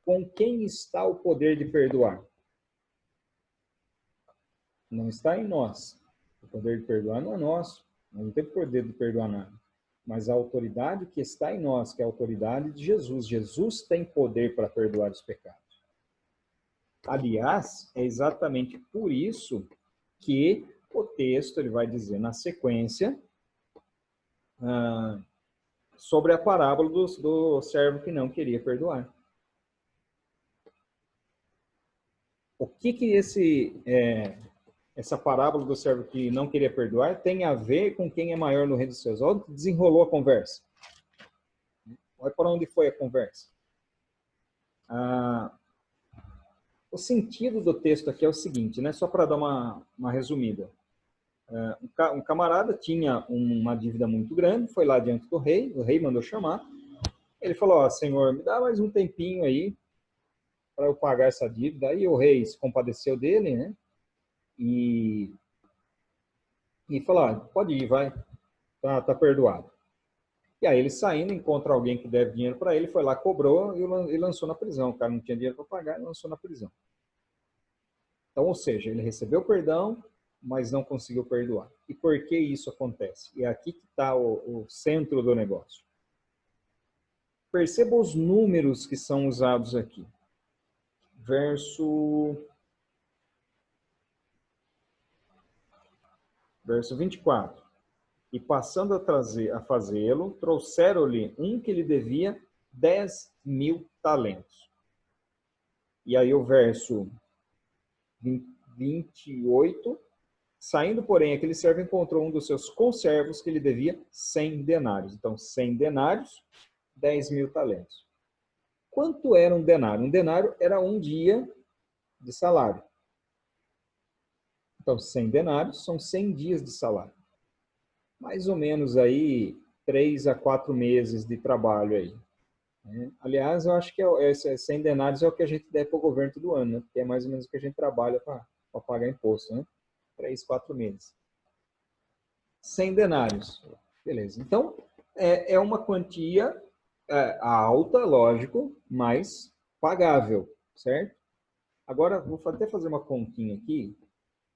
Com quem está o poder de perdoar? Não está em nós. O poder de perdoar não é nosso. Nós não temos poder de perdoar nada. Mas a autoridade que está em nós, que é a autoridade de Jesus. Jesus tem poder para perdoar os pecados. Aliás, é exatamente por isso que o texto ele vai dizer na sequência sobre a parábola do servo que não queria perdoar. O que essa parábola do servo que não queria perdoar tem a ver com quem é maior no reino dos céus? Olha, desenrolou a conversa. Olha para onde foi a conversa. O sentido do texto aqui é o seguinte, né? Só para dar uma resumida. Um camarada tinha uma dívida muito grande, foi lá diante do rei, o rei mandou chamar. Ele falou, ó, Senhor, me dá mais um tempinho aí para eu pagar essa dívida. Aí o rei se compadeceu dele, né? E falou, pode ir, vai, tá perdoado. E aí ele saindo, encontra alguém que deve dinheiro para ele, foi lá, cobrou e lançou na prisão. O cara não tinha dinheiro para pagar e lançou na prisão. Então, ou seja, ele recebeu perdão, mas não conseguiu perdoar. E por que isso acontece? E é aqui que está o centro do negócio. Perceba os números que são usados aqui. Verso 24. E passando a fazê-lo, trouxeram-lhe um que lhe devia 10.000 talentos. E aí o verso 28. Saindo, porém, aquele servo encontrou um dos seus conservos que lhe devia 100 denários. Então, 100 denários, 10.000 talentos. Quanto era um denário? Um denário era um dia de salário. Então, 100 denários são 100 dias de salário. Mais ou menos aí 3 a 4 meses de trabalho aí. Aliás, eu acho que 100 denários é o que a gente deve para o governo todo ano, né? Porque é mais ou menos o que a gente trabalha para pagar imposto, né? 3, 4 meses. 100 denários. Beleza. Então, é uma quantia alta, lógico, mas pagável, certo? Agora, vou até fazer uma continha aqui,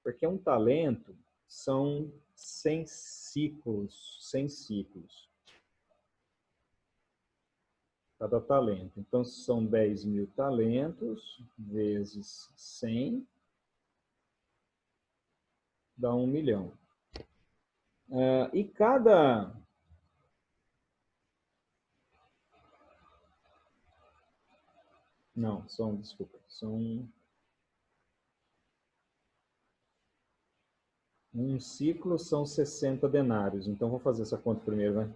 porque um talento são 100 ciclos. 100 ciclos. Cada talento. Então, são 10.000 talentos vezes 100 dá 1 milhão. E cada... Não, desculpa, um ciclo são 60 denários. Então, vou fazer essa conta primeiro, vai.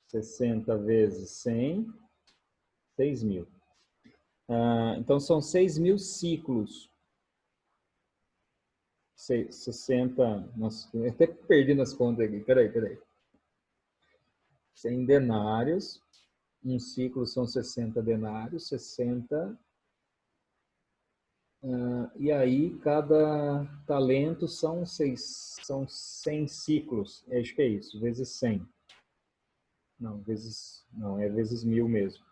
60 vezes 100, 6 mil. Então, são 6 mil ciclos. 60... Nossa, eu até perdi nas contas aqui. Peraí. 100 denários. Um ciclo são 60 denários. 60... e aí, cada talento são 100 ciclos. Acho que é isso, vezes 100. Não, é vezes 1000 mesmo.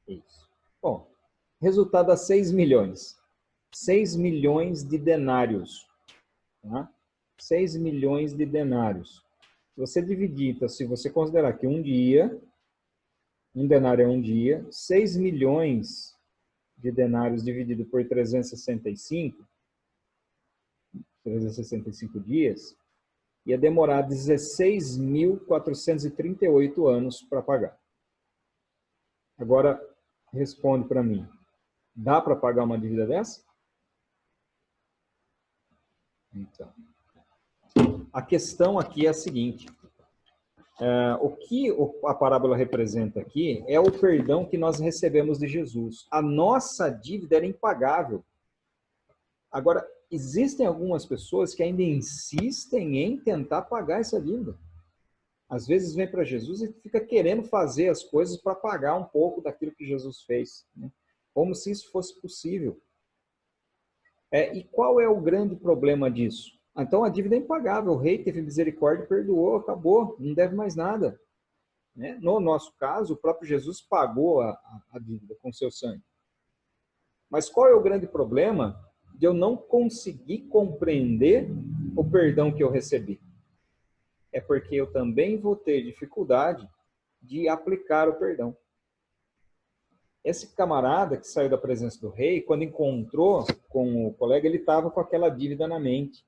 Isso. Bom, resultado dá 6 milhões. 6 milhões de denários. Tá? 6 milhões de denários. Se você dividir, então, se você considerar que um denário é um dia, 6 milhões de denários dividido por 365 dias, ia demorar 16.438 anos para pagar. Agora, responde para mim. Dá para pagar uma dívida dessa? Então, a questão aqui é a seguinte. O que a parábola representa aqui é o perdão que nós recebemos de Jesus. A nossa dívida era impagável. Agora, existem algumas pessoas que ainda insistem em tentar pagar essa dívida. Às vezes vem para Jesus e fica querendo fazer as coisas para pagar um pouco daquilo que Jesus fez, né? Como se isso fosse possível. E qual é o grande problema disso? Então a dívida é impagável, o rei teve misericórdia, perdoou, acabou, não deve mais nada. Né? No nosso caso, o próprio Jesus pagou a dívida com seu sangue. Mas qual é o grande problema de eu não conseguir compreender o perdão que eu recebi? É porque eu também vou ter dificuldade de aplicar o perdão. Esse camarada que saiu da presença do rei, quando encontrou com o colega, ele estava com aquela dívida na mente.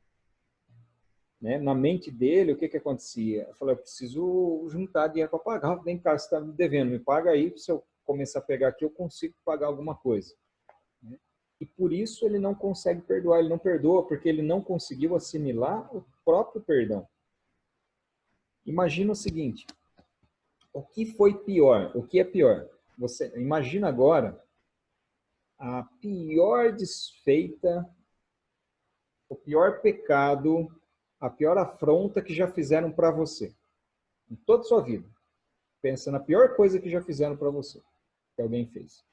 Né? Na mente dele, o que acontecia? Eu falei, eu preciso juntar dinheiro para pagar. Vem cá, você está me devendo, me paga aí, se eu começar a pegar aqui, eu consigo pagar alguma coisa. Né? E por isso ele não consegue perdoar, ele não perdoa, porque ele não conseguiu assimilar o próprio perdão. Imagina o seguinte, o que foi pior? O que é pior? Você imagina agora a pior desfeita, o pior pecado, a pior afronta que já fizeram para você, em toda a sua vida. Pensa na pior coisa que já fizeram para você, que alguém fez.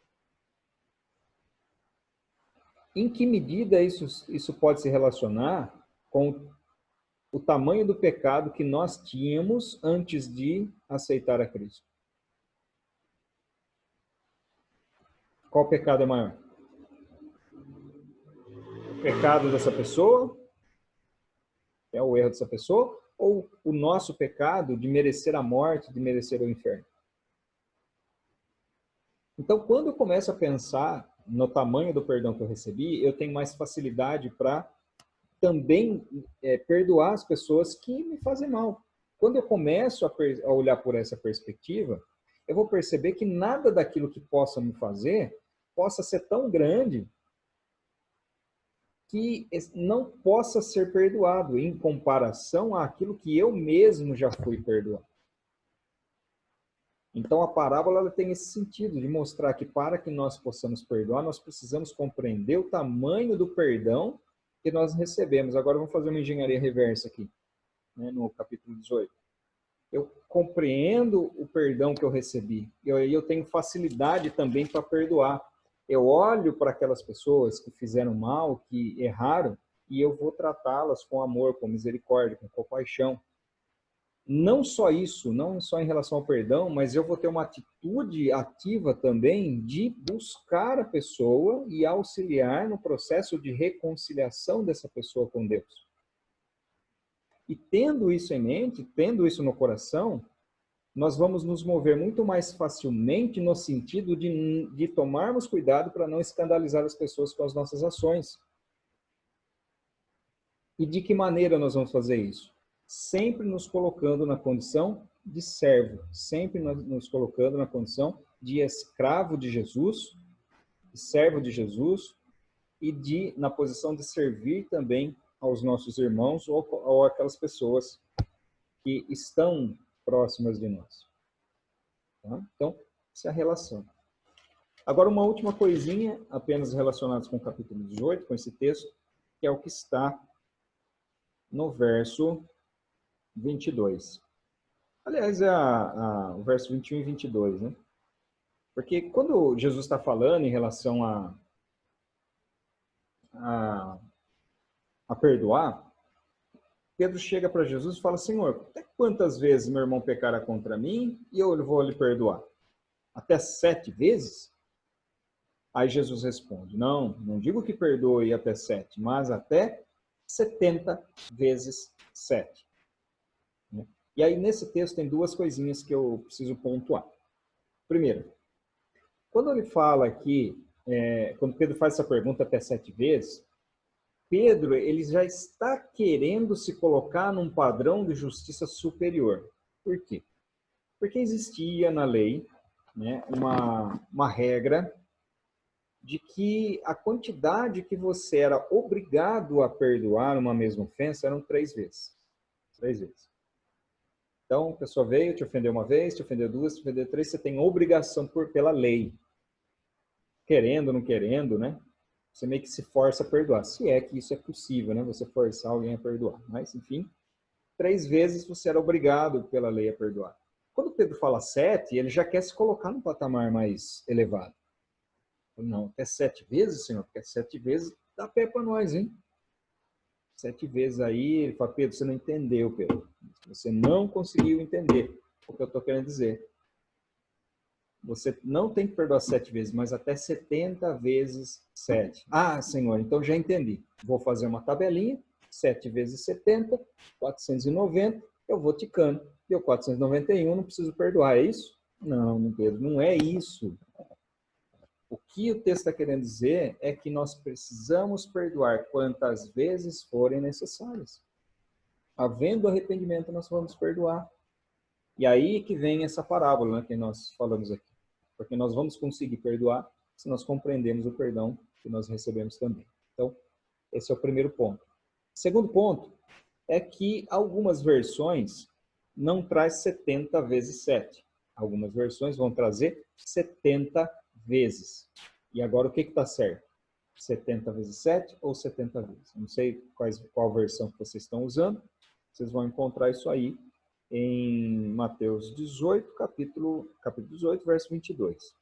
Em que medida isso pode se relacionar com o tamanho do pecado que nós tínhamos antes de aceitar a Cristo? Qual pecado é maior? O pecado dessa pessoa? É o erro dessa pessoa? Ou o nosso pecado de merecer a morte, de merecer o inferno? Então, quando eu começo a pensar no tamanho do perdão que eu recebi, eu tenho mais facilidade para também perdoar as pessoas que me fazem mal. Quando eu começo a olhar por essa perspectiva, eu vou perceber que nada daquilo que possa me fazer possa ser tão grande que não possa ser perdoado em comparação àquilo que eu mesmo já fui perdoado. Então a parábola ela tem esse sentido de mostrar que para que nós possamos perdoar, nós precisamos compreender o tamanho do perdão que nós recebemos. Agora vamos fazer uma engenharia reversa aqui, né, no capítulo 18. Eu compreendo o perdão que eu recebi. Eu tenho facilidade também para perdoar. Eu olho para aquelas pessoas que fizeram mal, que erraram, e eu vou tratá-las com amor, com misericórdia, com compaixão. Não só isso, não só em relação ao perdão, mas eu vou ter uma atitude ativa também de buscar a pessoa e auxiliar no processo de reconciliação dessa pessoa com Deus. E tendo isso em mente, tendo isso no coração, nós vamos nos mover muito mais facilmente no sentido de tomarmos cuidado para não escandalizar as pessoas com as nossas ações. E de que maneira nós vamos fazer isso? Sempre nos colocando na condição de servo, sempre nos colocando na condição de escravo de Jesus, de servo de Jesus, e na posição de servir também aos nossos irmãos ou aquelas pessoas que estão próximas de nós. Tá? Então, essa é a relação. Agora, uma última coisinha, apenas relacionada com o capítulo 18, com esse texto, que é o que está no verso 22. Aliás, é o verso 21 e 22, né? Porque quando Jesus está falando em relação a perdoar, Pedro chega para Jesus e fala: Senhor, até quantas vezes meu irmão pecará contra mim e eu vou lhe perdoar? Até 7 vezes? Aí Jesus responde: não digo que perdoe até 7, mas até 70 vezes 7. E aí nesse texto tem duas coisinhas que eu preciso pontuar. Primeiro, quando ele fala aqui, quando Pedro faz essa pergunta até 7 vezes, Pedro, ele já está querendo se colocar num padrão de justiça superior. Por quê? Porque existia na lei, né, uma regra de que a quantidade que você era obrigado a perdoar uma mesma ofensa eram 3 vezes. 3 vezes. Então, a pessoa veio, te ofendeu uma vez, te ofendeu 2, te ofendeu 3, você tem obrigação pela lei. Querendo ou não querendo, né? Você meio que se força a perdoar. Se é que isso é possível, né? Você forçar alguém a perdoar. Mas, enfim, 3 vezes você era obrigado pela lei a perdoar. Quando Pedro fala 7, ele já quer se colocar num patamar mais elevado. Não, até 7 vezes, Senhor? Porque 7 vezes dá pé para nós, hein? 7 vezes aí, ele fala: Pedro, você não entendeu, Pedro. Você não conseguiu entender o que eu estou querendo dizer. Você não tem que perdoar 7 vezes, mas até 70 vezes 7. Ah, Senhor, então já entendi. Vou fazer uma tabelinha, 7 vezes 70, 490, eu vou ticando. Deu 491, não preciso perdoar, é isso? Não, Pedro, não é isso. O que o texto está querendo dizer é que nós precisamos perdoar quantas vezes forem necessárias. Havendo arrependimento, nós vamos perdoar. E aí que vem essa parábola, né, que nós falamos aqui. Porque nós vamos conseguir perdoar se nós compreendemos o perdão que nós recebemos também. Então, esse é o primeiro ponto. Segundo ponto é que algumas versões não traz 70 vezes 7. Algumas versões vão trazer 70 vezes. E agora o que está certo? 70 vezes 7 ou 70 vezes? Eu não sei qual versão que vocês estão usando. Vocês vão encontrar isso aí em Mateus 18, capítulo 18, verso 22.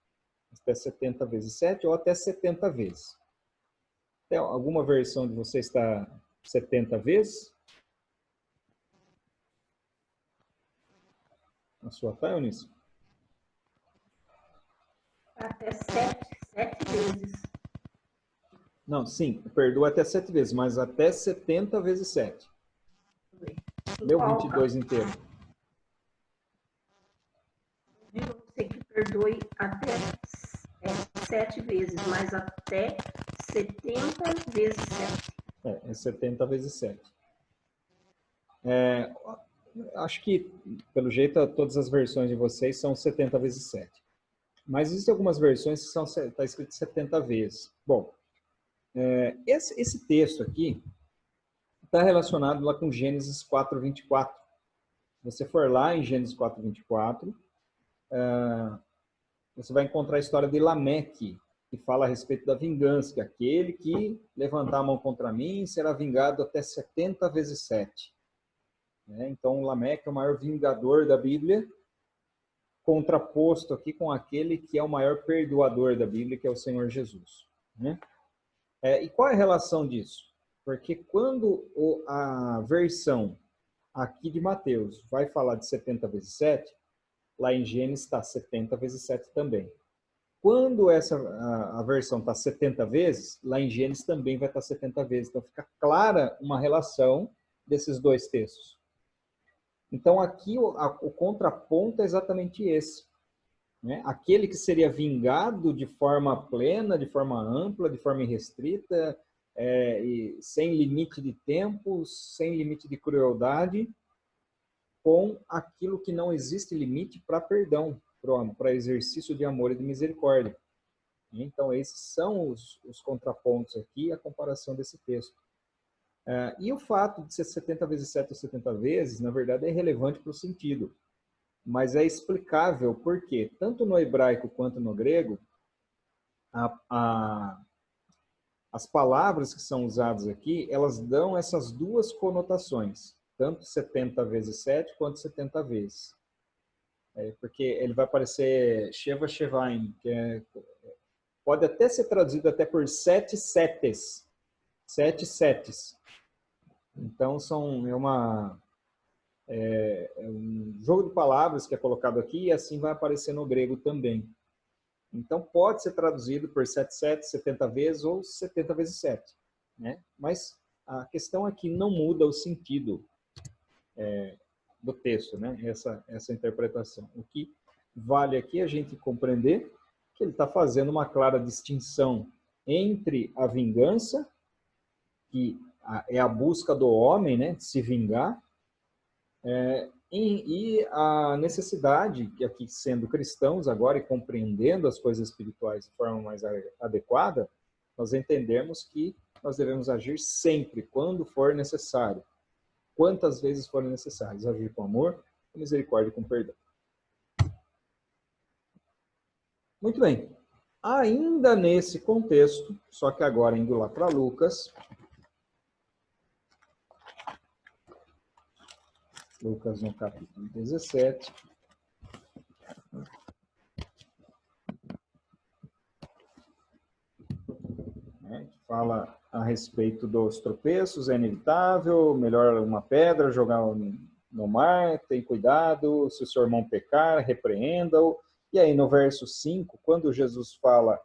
Até 70 vezes 7 ou até 70 vezes. Tem alguma versão de você está 70 vezes? Na sua, tá, Eunice? Até 7 vezes. Não, sim, perdoa até 7 vezes, mas até 70 vezes 7. Leu 22 inteiro. Eu sei que perdoe até 7 vezes, mas até 70 vezes 7. É 70 vezes 7. Acho que, pelo jeito, todas as versões de vocês são 70 vezes 7. Mas existem algumas versões que está escrito 70 vezes. Bom, esse texto aqui está relacionado lá com Gênesis 4:24. Se você for lá em Gênesis 4:24, você vai encontrar a história de Lameque, que fala a respeito da vingança, que aquele que levantar a mão contra mim será vingado até 70 vezes 7. Então, Lameque é o maior vingador da Bíblia, contraposto aqui com aquele que é o maior perdoador da Bíblia, que é o Senhor Jesus. E qual é a relação disso? Porque quando a versão aqui de Mateus vai falar de 70 vezes 7, lá em Gênesis está 70 vezes 7 também. Quando a versão está 70 vezes, lá em Gênesis também vai estar 70 vezes. Então fica clara uma relação desses dois textos. Então, aqui o contraponto é exatamente esse. Né? Aquele que seria vingado de forma plena, de forma ampla, de forma irrestrita, e sem limite de tempo, sem limite de crueldade, com aquilo que não existe limite para perdão, para exercício de amor e de misericórdia. Então, esses são os contrapontos aqui, a comparação desse texto. E o fato de ser 70 vezes 7 ou 70 vezes, na verdade, é relevante para o sentido. Mas é explicável porque, tanto no hebraico quanto no grego, as palavras que são usadas aqui, elas dão essas duas conotações, tanto 70 vezes 7 quanto 70 vezes. Porque ele vai aparecer Sheva Shevaim, que pode até ser traduzido até por 7 setes. 7 setes. Então, é um jogo de palavras que é colocado aqui e assim vai aparecer no grego também. Então, pode ser traduzido por 7 setes, 70 vezes ou 70 vezes 7. Né? Mas a questão aqui não muda o sentido do texto, né? Essa interpretação. O que vale aqui é a gente compreender que ele está fazendo uma clara distinção entre a vingança, que é a busca do homem, né, de se vingar, e a necessidade, que aqui sendo cristãos agora e compreendendo as coisas espirituais de forma mais adequada, nós entendemos que nós devemos agir sempre, quando for necessário, quantas vezes forem necessárias, agir com amor, com misericórdia e com perdão. Muito bem. Ainda nesse contexto, só que agora indo lá para Lucas, Lucas no capítulo 17. Fala a respeito dos tropeços, é inevitável, melhor uma pedra, jogar no mar, tem cuidado, se o seu irmão pecar, repreenda-o. E aí no verso 5, quando Jesus fala,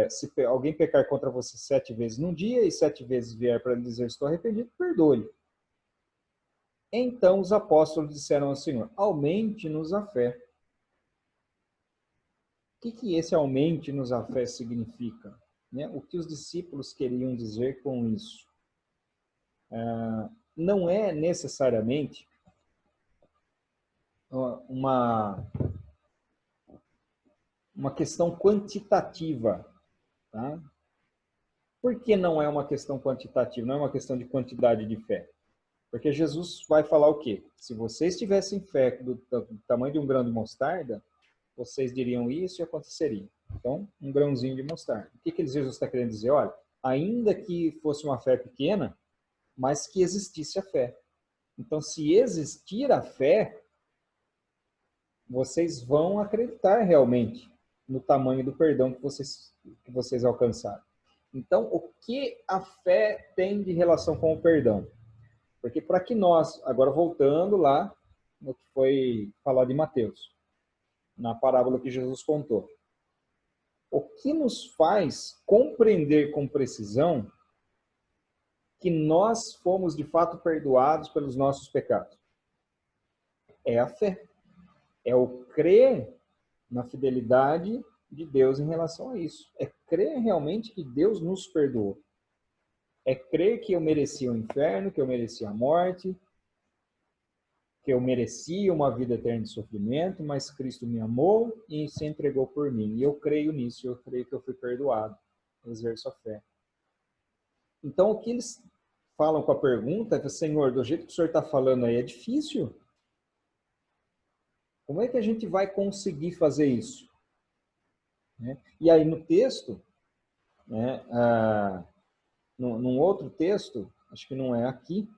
se alguém pecar contra você 7 vezes num dia e 7 vezes vier para lhe dizer estou arrependido, perdoe-lhe. Então os apóstolos disseram ao Senhor, aumente-nos a fé. O que esse aumente-nos a fé significa? Né? O que os discípulos queriam dizer com isso? Não é necessariamente uma questão quantitativa. Tá? Por que não é uma questão quantitativa? Não é uma questão de quantidade de fé? Porque Jesus vai falar o quê? Se vocês tivessem fé do tamanho de um grão de mostarda, vocês diriam isso e aconteceria. Então, um grãozinho de mostarda. O que Jesus está querendo dizer? Olha, ainda que fosse uma fé pequena, mas que existisse a fé. Então, se existir a fé, vocês vão acreditar realmente no tamanho do perdão que vocês alcançaram. Então, o que a fé tem de relação com o perdão? Porque para que nós, agora voltando lá no que foi falado de Mateus, na parábola que Jesus contou, o que nos faz compreender com precisão que nós fomos de fato perdoados pelos nossos pecados? É a fé. É o crer na fidelidade de Deus em relação a isso. É crer realmente que Deus nos perdoou. É crer que eu merecia o inferno, que eu merecia a morte, que eu merecia uma vida eterna de sofrimento, mas Cristo me amou e se entregou por mim. E eu creio nisso, eu creio que eu fui perdoado. Eu exerço a fé. Então, o que eles falam com a pergunta é, Senhor, do jeito que o Senhor está falando aí, é difícil. Como é que a gente vai conseguir fazer isso? E aí no texto, né, num outro texto, acho que não é aqui,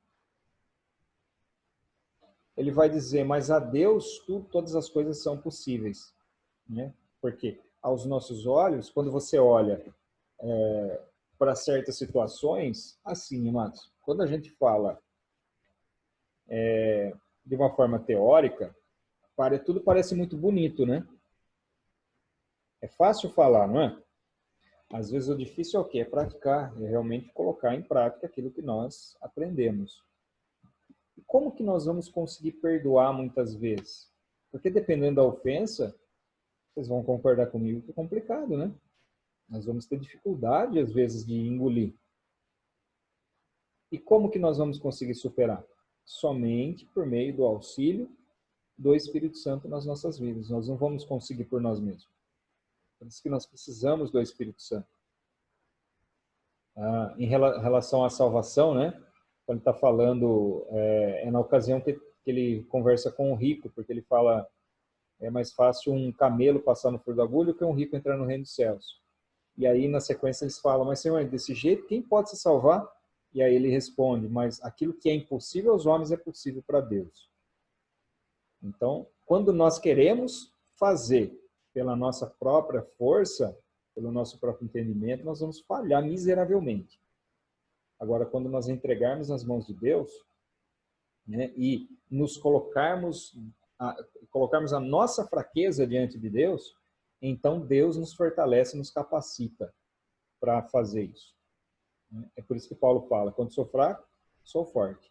ele vai dizer, mas a Deus todas as coisas são possíveis. Né? Porque aos nossos olhos, quando você olha para certas situações, assim, amados, quando a gente fala de uma forma teórica, tudo parece muito bonito, né? É fácil falar, não é? Às vezes o difícil é o quê? É praticar, é realmente colocar em prática aquilo que nós aprendemos. Como que nós vamos conseguir perdoar muitas vezes? Porque dependendo da ofensa, vocês vão concordar comigo que é complicado, né? Nós vamos ter dificuldade, às vezes, de engolir. E como que nós vamos conseguir superar? Somente por meio do auxílio do Espírito Santo nas nossas vidas. Nós não vamos conseguir por nós mesmos. Por isso que nós precisamos do Espírito Santo. Em relação à salvação, né? Quando ele está falando, é na ocasião que ele conversa com o rico, porque ele fala, é mais fácil um camelo passar no furo da agulha que um rico entrar no reino dos céus. E aí, na sequência, eles falam, mas Senhor, desse jeito, quem pode se salvar? E aí ele responde, mas aquilo que é impossível aos homens é possível para Deus. Então, quando nós queremos fazer pela nossa própria força, pelo nosso próprio entendimento, nós vamos falhar miseravelmente. Agora, quando nós entregarmos nas mãos de Deus, né, e nos colocarmos a nossa fraqueza diante de Deus, então Deus nos fortalece, nos capacita para fazer isso. É por isso que Paulo fala, quando sou fraco, sou forte.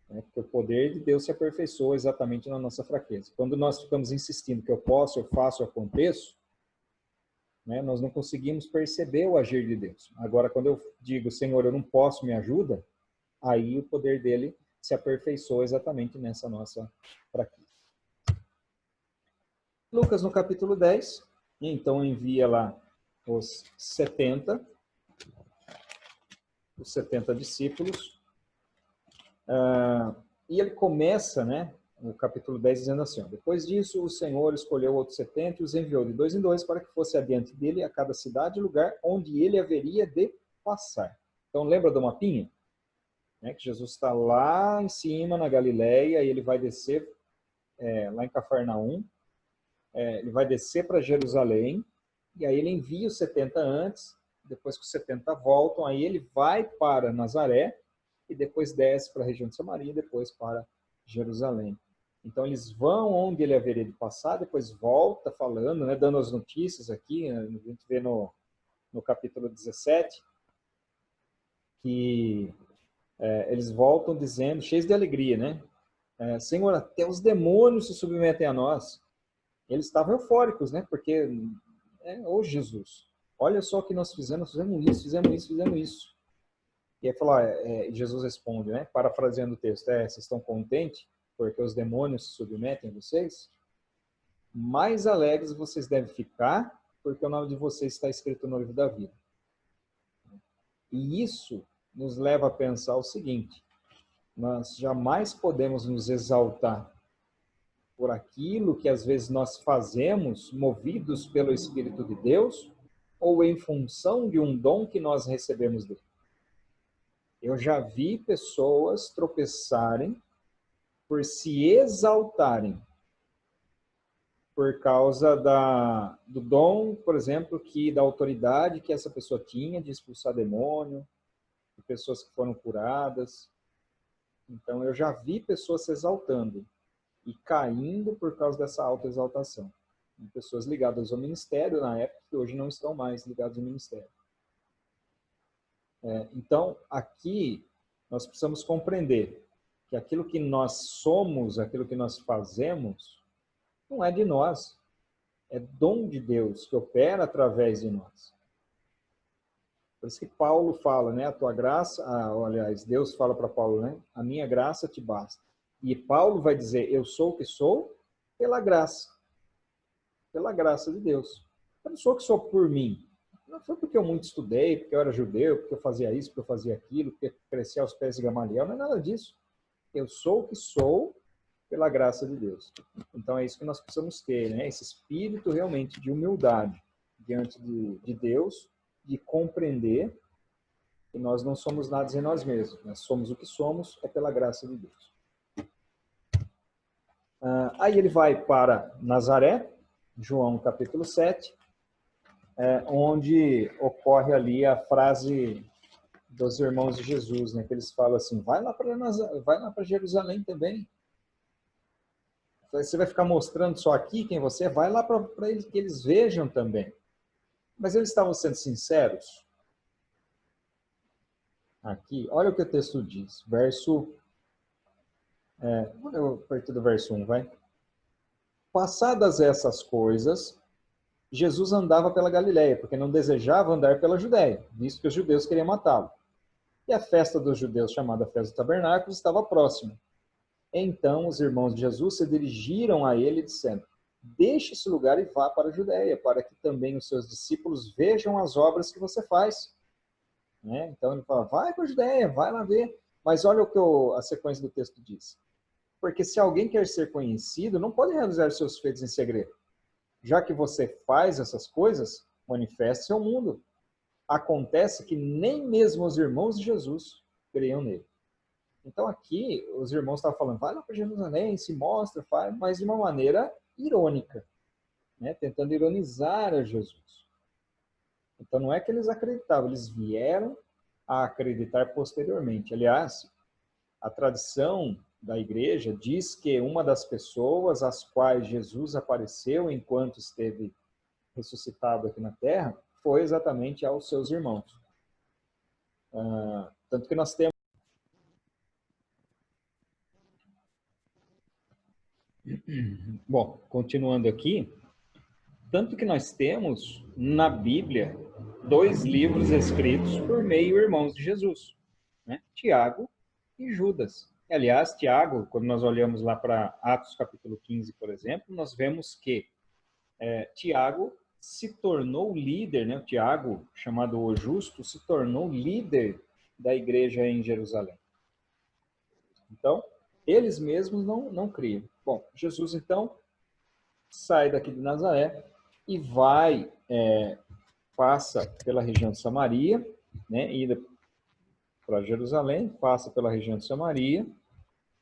Porque o poder de Deus se aperfeiçoa exatamente na nossa fraqueza. Quando nós ficamos insistindo que eu posso, eu faço, eu aconteço, né, nós não conseguimos perceber o agir de Deus. Agora, quando eu digo, Senhor, eu não posso, me ajuda, aí o poder dele se aperfeiçoa exatamente nessa nossa fraqueza. Lucas, no capítulo 10, então envia lá os 70 discípulos, e ele começa, né, no capítulo 10, dizendo assim, ó, depois disso o Senhor escolheu outros 70 e os enviou de 2 em 2 para que fosse adiante dele a cada cidade e lugar onde ele haveria de passar. Então lembra do mapinha? Né, que Jesus está lá em cima, na Galileia, e ele vai descer lá em Cafarnaum, ele vai descer para Jerusalém, e aí ele envia os 70 antes, depois que os 70 voltam, aí ele vai para Nazaré, e depois desce para a região de Samaria, e depois para Jerusalém. Então eles vão onde ele haveria de passar, depois volta falando, né, dando as notícias aqui, a gente vê no capítulo 17, que eles voltam dizendo, cheios de alegria, né? Senhor, até os demônios se submetem a nós. Eles estavam eufóricos, né? Porque, ô Jesus, olha só o que nós fizemos isso. E aí fala, Jesus responde, né? Parafraseando o texto, vocês estão contentes porque os demônios se submetem a vocês? Mais alegres vocês devem ficar, porque o nome de vocês está escrito no livro da vida. E isso nos leva a pensar o seguinte, nós jamais podemos nos exaltar por aquilo que às vezes nós fazemos, movidos pelo Espírito de Deus, ou em função de um dom que nós recebemos dele. Eu já vi pessoas tropeçarem por se exaltarem por causa do dom, por exemplo, da autoridade que essa pessoa tinha de expulsar demônio, de pessoas que foram curadas. Então, eu já vi pessoas se exaltando e caindo por causa dessa autoexaltação. Pessoas ligadas ao ministério na época que hoje não estão mais ligadas ao ministério. Então, aqui nós precisamos compreender que aquilo que nós somos, aquilo que nós fazemos, não é de nós. É dom de Deus que opera através de nós. Por isso que Paulo fala, né? A tua graça, aliás, Deus fala para Paulo, né? A minha graça te basta. E Paulo vai dizer, eu sou o que sou pela graça. Pela graça de Deus. Eu não sou o que sou por mim. Não foi porque eu muito estudei, porque eu era judeu, porque eu fazia isso, porque eu fazia aquilo, porque cresci aos pés de Gamaliel, não é nada disso. Eu sou o que sou pela graça de Deus. Então é isso que nós precisamos ter, né? Esse espírito realmente de humildade diante de Deus, de compreender que nós não somos nada em nós mesmos. Nós somos o que somos, é pela graça de Deus. Aí ele vai para Nazaré, João capítulo 7, onde ocorre ali a frase dos irmãos de Jesus, né, que eles falam assim, vai lá para Jerusalém também. Você vai ficar mostrando só aqui quem você é, vai lá para eles, que eles vejam também. Mas eles estavam sendo sinceros? Aqui, olha o que o texto diz, verso Eu partir do verso 1, vai. Passadas essas coisas, Jesus andava pela Galileia, porque não desejava andar pela Judéia, visto que os judeus queriam matá-lo. E a festa dos judeus, chamada Festa dos Tabernáculos, estava próxima. Então os irmãos de Jesus se dirigiram a ele, dizendo: deixe esse lugar e vá para a Judéia, para que também os seus discípulos vejam as obras que você faz. Né? Então ele fala: vai para a Judéia, vai lá ver. Mas olha o que a sequência do texto diz. Porque se alguém quer ser conhecido, não pode realizar seus feitos em segredo. Já que você faz essas coisas, manifeste-se ao mundo. Acontece que nem mesmo os irmãos de Jesus creiam nele. Então aqui os irmãos estavam falando: vai lá para Jerusalém, se mostra, faz, mas de uma maneira irônica, né? Tentando ironizar a Jesus. Então não é que eles acreditavam, eles vieram a acreditar posteriormente. Aliás, a tradição da igreja diz que uma das pessoas às quais Jesus apareceu enquanto esteve ressuscitado aqui na Terra foi exatamente aos seus irmãos. Tanto que nós temos... Bom, continuando aqui, tanto que nós temos na Bíblia 2 livros escritos por meio irmãos de Jesus, né? Tiago e Judas. Aliás, Tiago, quando nós olhamos lá para Atos capítulo 15, por exemplo, nós vemos que Tiago se tornou líder, né? O Tiago, chamado o Justo, se tornou líder da igreja em Jerusalém. Então, eles mesmos não criam. Bom, Jesus, então, sai daqui de Nazaré e vai, passa pela região de Samaria, né? Ida para Jerusalém, passa pela região de Samaria,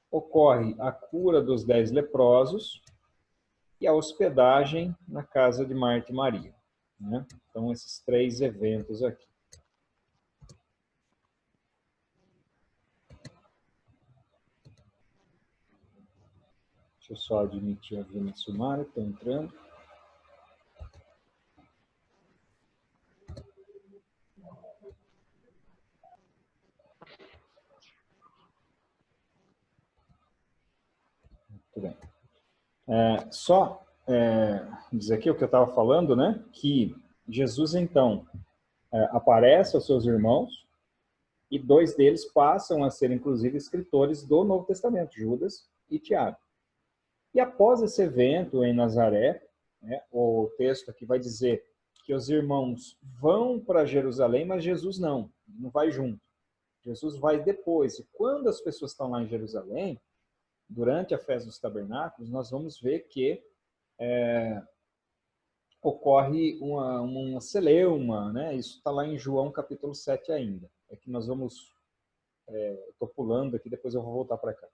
ocorre a cura dos 10 leprosos e a hospedagem na casa de Marta e Maria, né? Então, esses 3 eventos aqui. Deixa eu só admitir a Vina Sumara, estou entrando. Muito bem. Só dizer aqui o que eu estava falando, né? Que Jesus, então, aparece aos seus irmãos e 2 deles passam a ser, inclusive, escritores do Novo Testamento, Judas e Tiago. E após esse evento em Nazaré, né, o texto aqui vai dizer que os irmãos vão para Jerusalém, mas Jesus não vai junto. Jesus vai depois. E quando as pessoas estão lá em Jerusalém, durante a festa dos tabernáculos, nós vamos ver que ocorre uma celeuma, né? Isso está lá em João capítulo 7 ainda. É que nós vamos... estou pulando aqui, depois eu vou voltar para cá.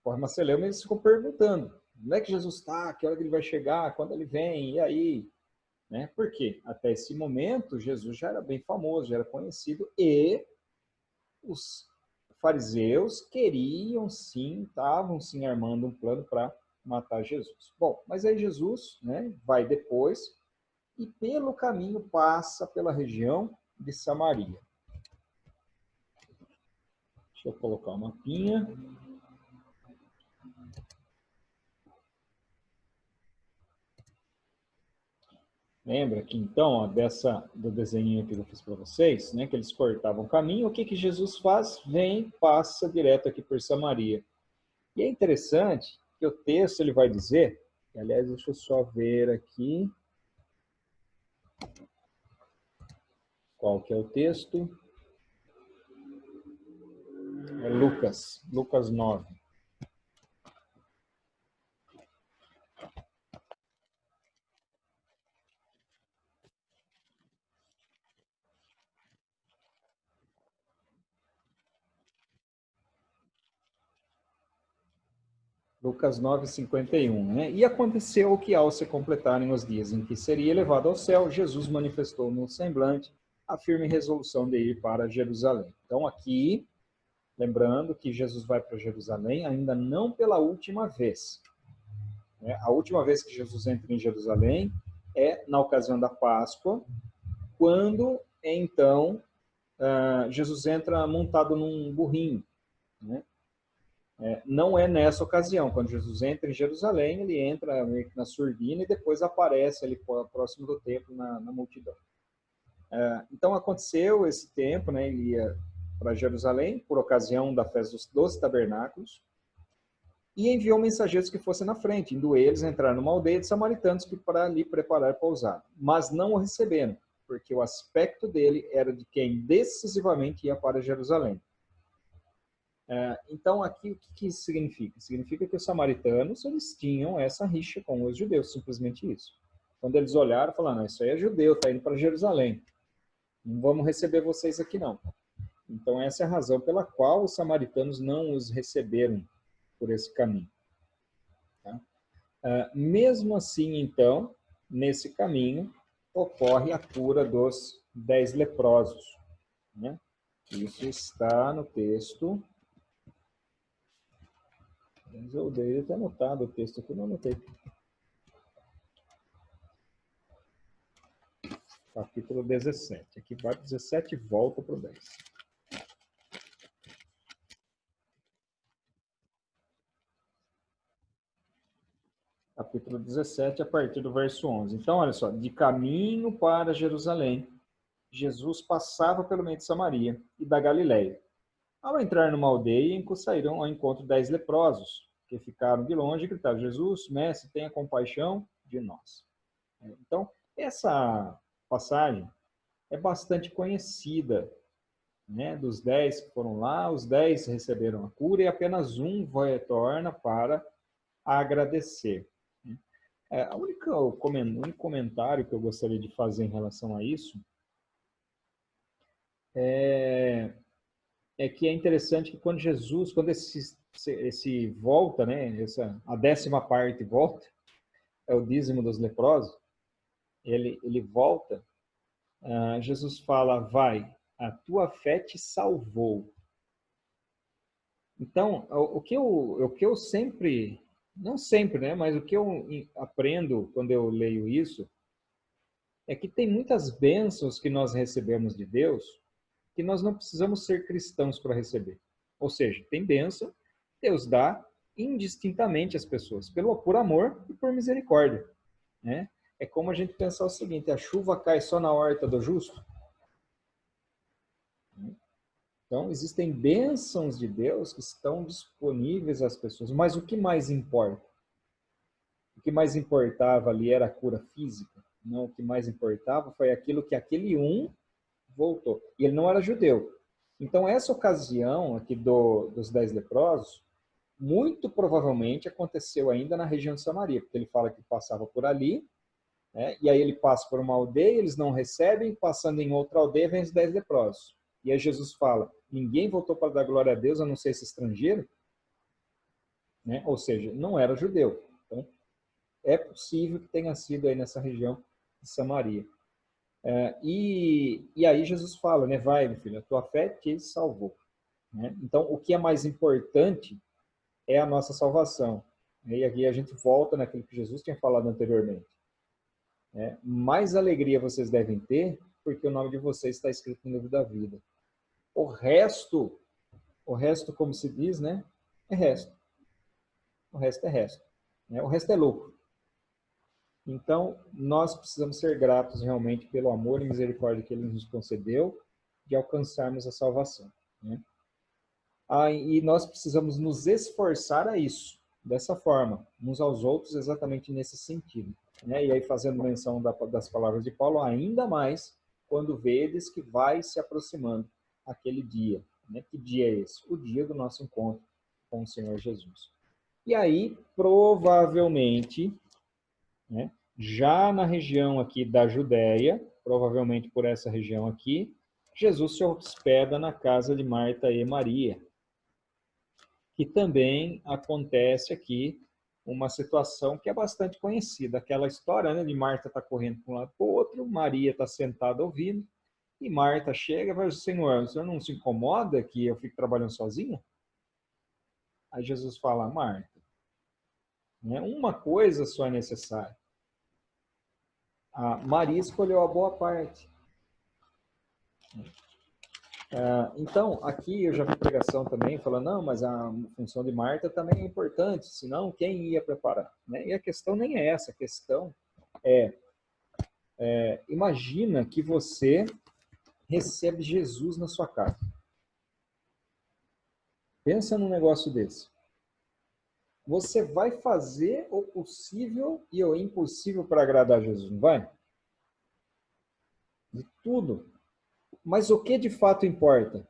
Ocorre uma celeuma e eles ficam perguntando: onde é que Jesus está? Que hora que ele vai chegar? Quando ele vem? E aí? Né? Por quê? Até esse momento, Jesus já era bem famoso, já era conhecido, e os fariseus queriam sim, estavam sim armando um plano para matar Jesus. Bom, mas aí Jesus, né, vai depois e pelo caminho passa pela região de Samaria. Deixa eu colocar uma mapinha. Lembra que então, ó, do desenho que eu fiz para vocês, né, que eles cortavam o caminho, o que Jesus faz? Vem, passa direto aqui por Samaria. E é interessante que o texto ele vai dizer, e, aliás, deixa eu só ver aqui qual que é o texto. É Lucas 9. Lucas 9, 51, né? E aconteceu que, ao se completarem os dias em que seria elevado ao céu, Jesus manifestou no semblante a firme resolução de ir para Jerusalém. Então, aqui, lembrando que Jesus vai para Jerusalém ainda não pela última vez. Né? A última vez que Jesus entra em Jerusalém é na ocasião da Páscoa, quando, então, Jesus entra montado num burrinho, né? Não é nessa ocasião. Quando Jesus entra em Jerusalém, ele entra meio que na surdina e depois aparece ali próximo do templo na multidão. Então aconteceu esse tempo, né? Ele ia para Jerusalém por ocasião da festa dos tabernáculos e enviou mensageiros que fossem na frente, indo eles entrar numa aldeia de samaritanos que para ali preparar pousada. Mas não o receberam, porque o aspecto dele era de quem decisivamente ia para Jerusalém. Então, aqui, o que isso significa? Significa que os samaritanos, eles tinham essa rixa com os judeus, simplesmente isso. Quando eles olharam, falaram, não, isso aí é judeu, está indo para Jerusalém. Não vamos receber vocês aqui, não. Então, essa é a razão pela qual os samaritanos não os receberam por esse caminho. Tá? Mesmo assim, então, nesse caminho, ocorre a cura dos 10 leprosos. Né? Isso está no texto. Eu deveria ter anotado o texto aqui, não anotei. Capítulo 17. Aqui vai para 17 e volta para o 10. Capítulo 17, a partir do verso 11. Então, olha só. De caminho para Jerusalém, Jesus passava pelo meio de Samaria e da Galileia. Ao entrar numa aldeia, saíram ao encontro 10 leprosos, que ficaram de longe e gritaram, Jesus, mestre, tenha compaixão de nós. Então, essa passagem é bastante conhecida, né? Dos 10 que foram lá, os 10 receberam a cura e apenas um retorna para agradecer. O único comentário que eu gostaria de fazer em relação a isso é que é interessante que quando Jesus, quando esse volta, né, a 10ª parte volta, é o dízimo dos leprosos, ele volta, Jesus fala, vai, a tua fé te salvou. Então, o que eu sempre, não sempre, né, mas o que eu aprendo quando eu leio isso, é que tem muitas bênçãos que nós recebemos de Deus que nós não precisamos ser cristãos para receber. Ou seja, tem bênção, Deus dá indistintamente às pessoas, por amor e por misericórdia. Né? É como a gente pensar o seguinte, a chuva cai só na horta do justo? Então, existem bênçãos de Deus que estão disponíveis às pessoas, mas o que mais importa? O que mais importava ali era a cura física? Não, o que mais importava foi aquilo que aquele voltou. E ele não era judeu. Então, essa ocasião aqui dos 10 leprosos, muito provavelmente aconteceu ainda na região de Samaria, porque ele fala que passava por ali, né? E aí ele passa por uma aldeia, eles não recebem, passando em outra aldeia, vem os 10 leprosos. E aí Jesus fala, ninguém voltou para dar glória a Deus, a não ser esse estrangeiro, né? Ou seja, não era judeu. Então, é possível que tenha sido aí nessa região de Samaria. E aí Jesus fala, né? Vai, meu filho, a tua fé te salvou. Né? Então, o que é mais importante é a nossa salvação. E aqui a gente volta naquilo que Jesus tinha falado anteriormente. Mais alegria vocês devem ter, porque o nome de vocês está escrito no livro da vida. O resto, como se diz, né? É resto. O resto é resto. Né? O resto é lucro. Então, nós precisamos ser gratos realmente pelo amor e misericórdia que Ele nos concedeu de alcançarmos a salvação. Né? E nós precisamos nos esforçar a isso, dessa forma, uns aos outros, exatamente nesse sentido. Né? E aí, fazendo menção das palavras de Paulo, ainda mais quando vedes que vai se aproximando aquele dia. Né? Que dia é esse? O dia do nosso encontro com o Senhor Jesus. E aí, provavelmente, né, já na região aqui da Judéia, provavelmente por essa região aqui, Jesus se hospeda na casa de Marta e Maria. Que também acontece aqui uma situação que é bastante conhecida, aquela história, né, de Marta está correndo para um lado para o outro, Maria está sentada ouvindo, e Marta chega e fala, Senhor, o senhor não se incomoda que eu fique trabalhando sozinha? Aí Jesus fala, Marta, né, uma coisa só é necessária. A Maria escolheu a boa parte. Então, aqui eu já vi pregação também falando, não, mas a função de Marta também é importante, senão quem ia preparar? Né? E a questão nem é essa, a questão é, imagina que você recebe Jesus na sua casa. Pensa num negócio desse. Você vai fazer o possível e o impossível para agradar a Jesus, não vai? De tudo. Mas o que de fato importa?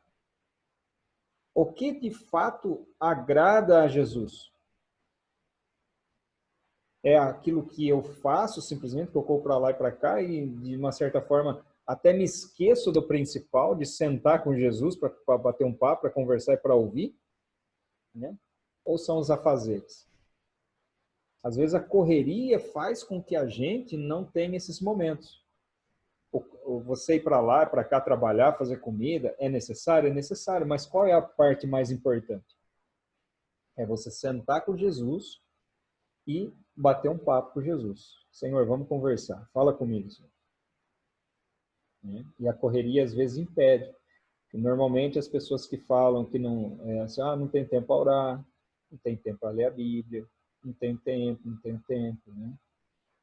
O que de fato agrada a Jesus? É aquilo que eu faço, simplesmente, que eu corro para lá e para cá e, de uma certa forma, até me esqueço do principal, de sentar com Jesus para bater um papo, para conversar e para ouvir? Né? Ou são os afazeres? Às vezes a correria faz com que a gente não tenha esses momentos. Você ir para lá, para cá trabalhar, fazer comida, é necessário? É necessário, mas qual é a parte mais importante? É você sentar com Jesus e bater um papo com Jesus. Senhor, vamos conversar, fala comigo, Senhor. E a correria às vezes impede. E normalmente as pessoas que falam que não, assim, não tem tempo para orar, não tem tempo para ler a Bíblia, não tem tempo, né?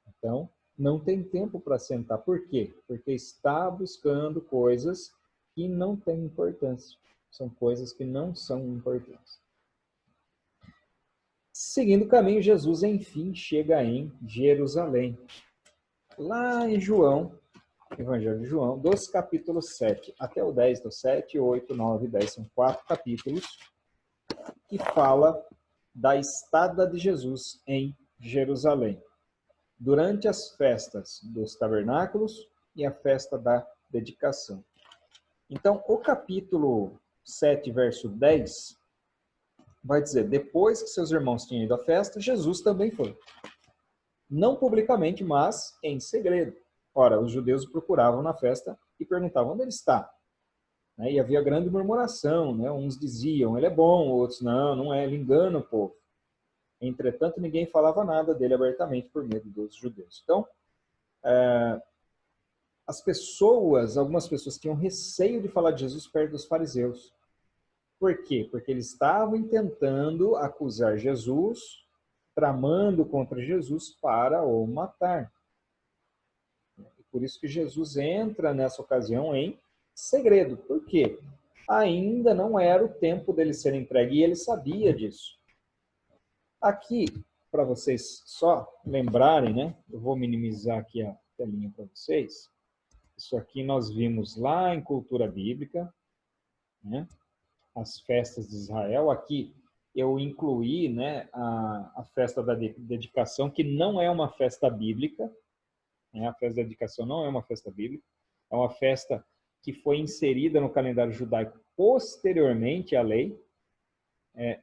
Então, não tem tempo para sentar. Por quê? Porque está buscando coisas que não têm importância. São coisas que não são importantes. Seguindo o caminho, Jesus, enfim, chega em Jerusalém. Lá em João, Evangelho de João, dos capítulos 7 até o 10, do 7, 8, 9 e 10, são 4 capítulos, que fala da estada de Jesus em Jerusalém, durante as festas dos tabernáculos e a festa da dedicação. Então, o capítulo 7, verso 10, vai dizer, depois que seus irmãos tinham ido à festa, Jesus também foi. Não publicamente, mas em segredo. Ora, os judeus o procuravam na festa e perguntavam onde ele está. E havia grande murmuração, né? Uns diziam, ele é bom, outros, não é, ele engana o povo. Entretanto, ninguém falava nada dele abertamente por medo dos judeus. Então, algumas pessoas tinham receio de falar de Jesus perto dos fariseus. Por quê? Porque eles estavam tentando acusar Jesus, tramando contra Jesus para o matar. Por isso que Jesus entra nessa ocasião em segredo. Por quê? Ainda não era o tempo dele ser entregue e ele sabia disso. Aqui, para vocês só lembrarem, né? Eu vou minimizar aqui a telinha para vocês. Isso aqui nós vimos lá em Cultura Bíblica, né? As festas de Israel. Aqui eu incluí, né, a festa da dedicação, que não é uma festa bíblica. A festa da dedicação não é uma festa bíblica. É uma festa que foi inserida no calendário judaico posteriormente à lei,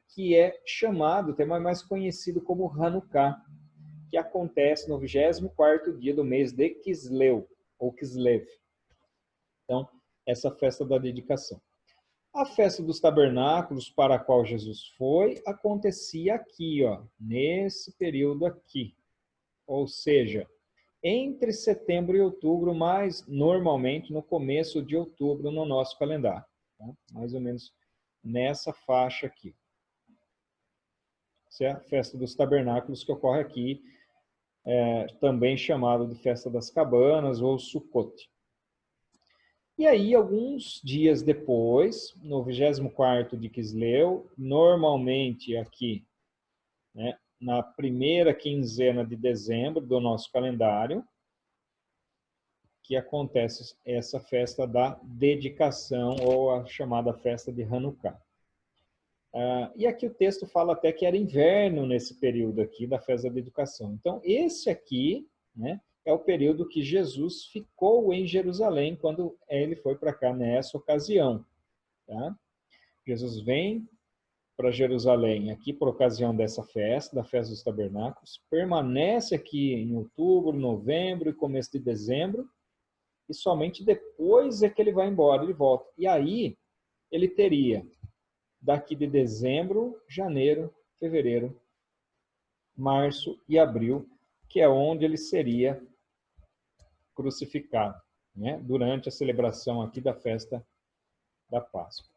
que é chamado, até mais conhecido como Hanukkah, que acontece no 24º dia do mês de Kisleu, ou Kislev. Então, essa festa da dedicação. A festa dos tabernáculos para a qual Jesus foi, acontecia aqui, ó, nesse período aqui. Ou seja, entre setembro e outubro, mas normalmente no começo de outubro no nosso calendário. Tá? Mais ou menos nessa faixa aqui. Essa é a festa dos tabernáculos que ocorre aqui, também chamada de festa das cabanas ou Sukkot. E aí, alguns dias depois, no 24º de Kisleu, normalmente aqui, né, na primeira quinzena de dezembro do nosso calendário, que acontece essa festa da dedicação, ou a chamada festa de Hanukkah. E aqui o texto fala até que era inverno nesse período aqui da festa da dedicação. Então, esse aqui, né, é o período que Jesus ficou em Jerusalém quando ele foi para cá nessa ocasião. Tá? Jesus vem para Jerusalém aqui por ocasião dessa festa, da festa dos tabernáculos, permanece aqui em outubro, novembro e começo de dezembro, e somente depois é que ele vai embora, ele volta. E aí ele teria, daqui de dezembro, janeiro, fevereiro, março e abril, que é onde ele seria crucificado, né? Durante a celebração aqui da festa da Páscoa.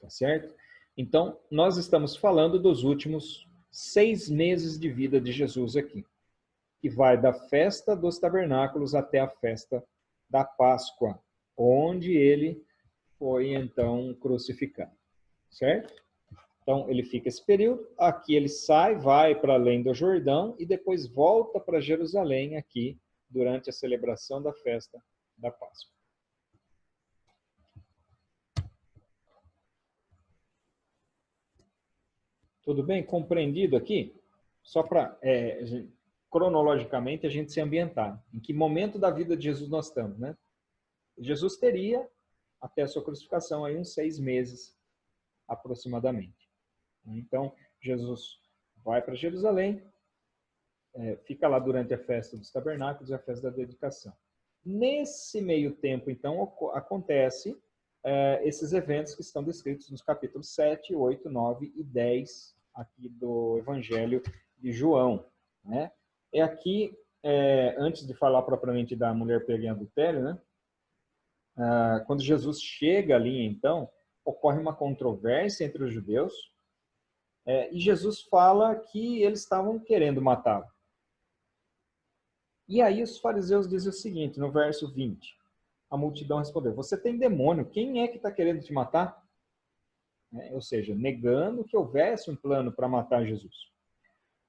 Tá certo? Então, nós estamos falando dos últimos 6 meses de vida de Jesus aqui, que vai da festa dos tabernáculos até a festa da Páscoa, onde ele foi, então, crucificado. Certo? Então, ele fica esse período, aqui ele sai, vai para além do Jordão e depois volta para Jerusalém aqui, durante a celebração da festa da Páscoa. Tudo bem? Compreendido aqui? Só para, cronologicamente, a gente se ambientar. Em que momento da vida de Jesus nós estamos, né? Jesus teria, até a sua crucificação, aí uns 6 meses, aproximadamente. Então, Jesus vai para Jerusalém, fica lá durante a festa dos tabernáculos e a festa da dedicação. Nesse meio tempo, então, acontece esses eventos que estão descritos nos capítulos 7, 8, 9 e 10 aqui do Evangelho de João. Né? É aqui, antes de falar propriamente da mulher pega em adultério, né? Quando Jesus chega ali, então, ocorre uma controvérsia entre os judeus, e Jesus fala que eles estavam querendo matá-lo. E aí os fariseus dizem o seguinte, no verso 20, a multidão respondeu, você tem demônio, quem é que está querendo te matar? Ou seja, negando que houvesse um plano para matar Jesus.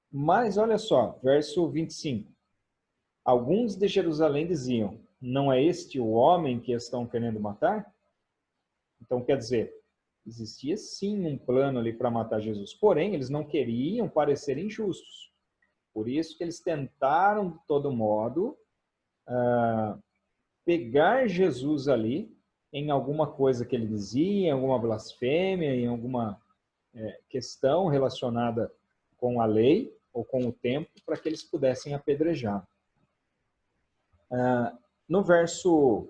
Mas olha só, verso 25, alguns de Jerusalém diziam, não é este o homem que estão querendo matar? Então quer dizer, existia sim um plano ali para matar Jesus, porém eles não queriam parecer injustos. Por isso que eles tentaram, de todo modo, pegar Jesus ali em alguma coisa que ele dizia, em alguma blasfêmia, em alguma questão relacionada com a lei ou com o tempo, para que eles pudessem apedrejar. No verso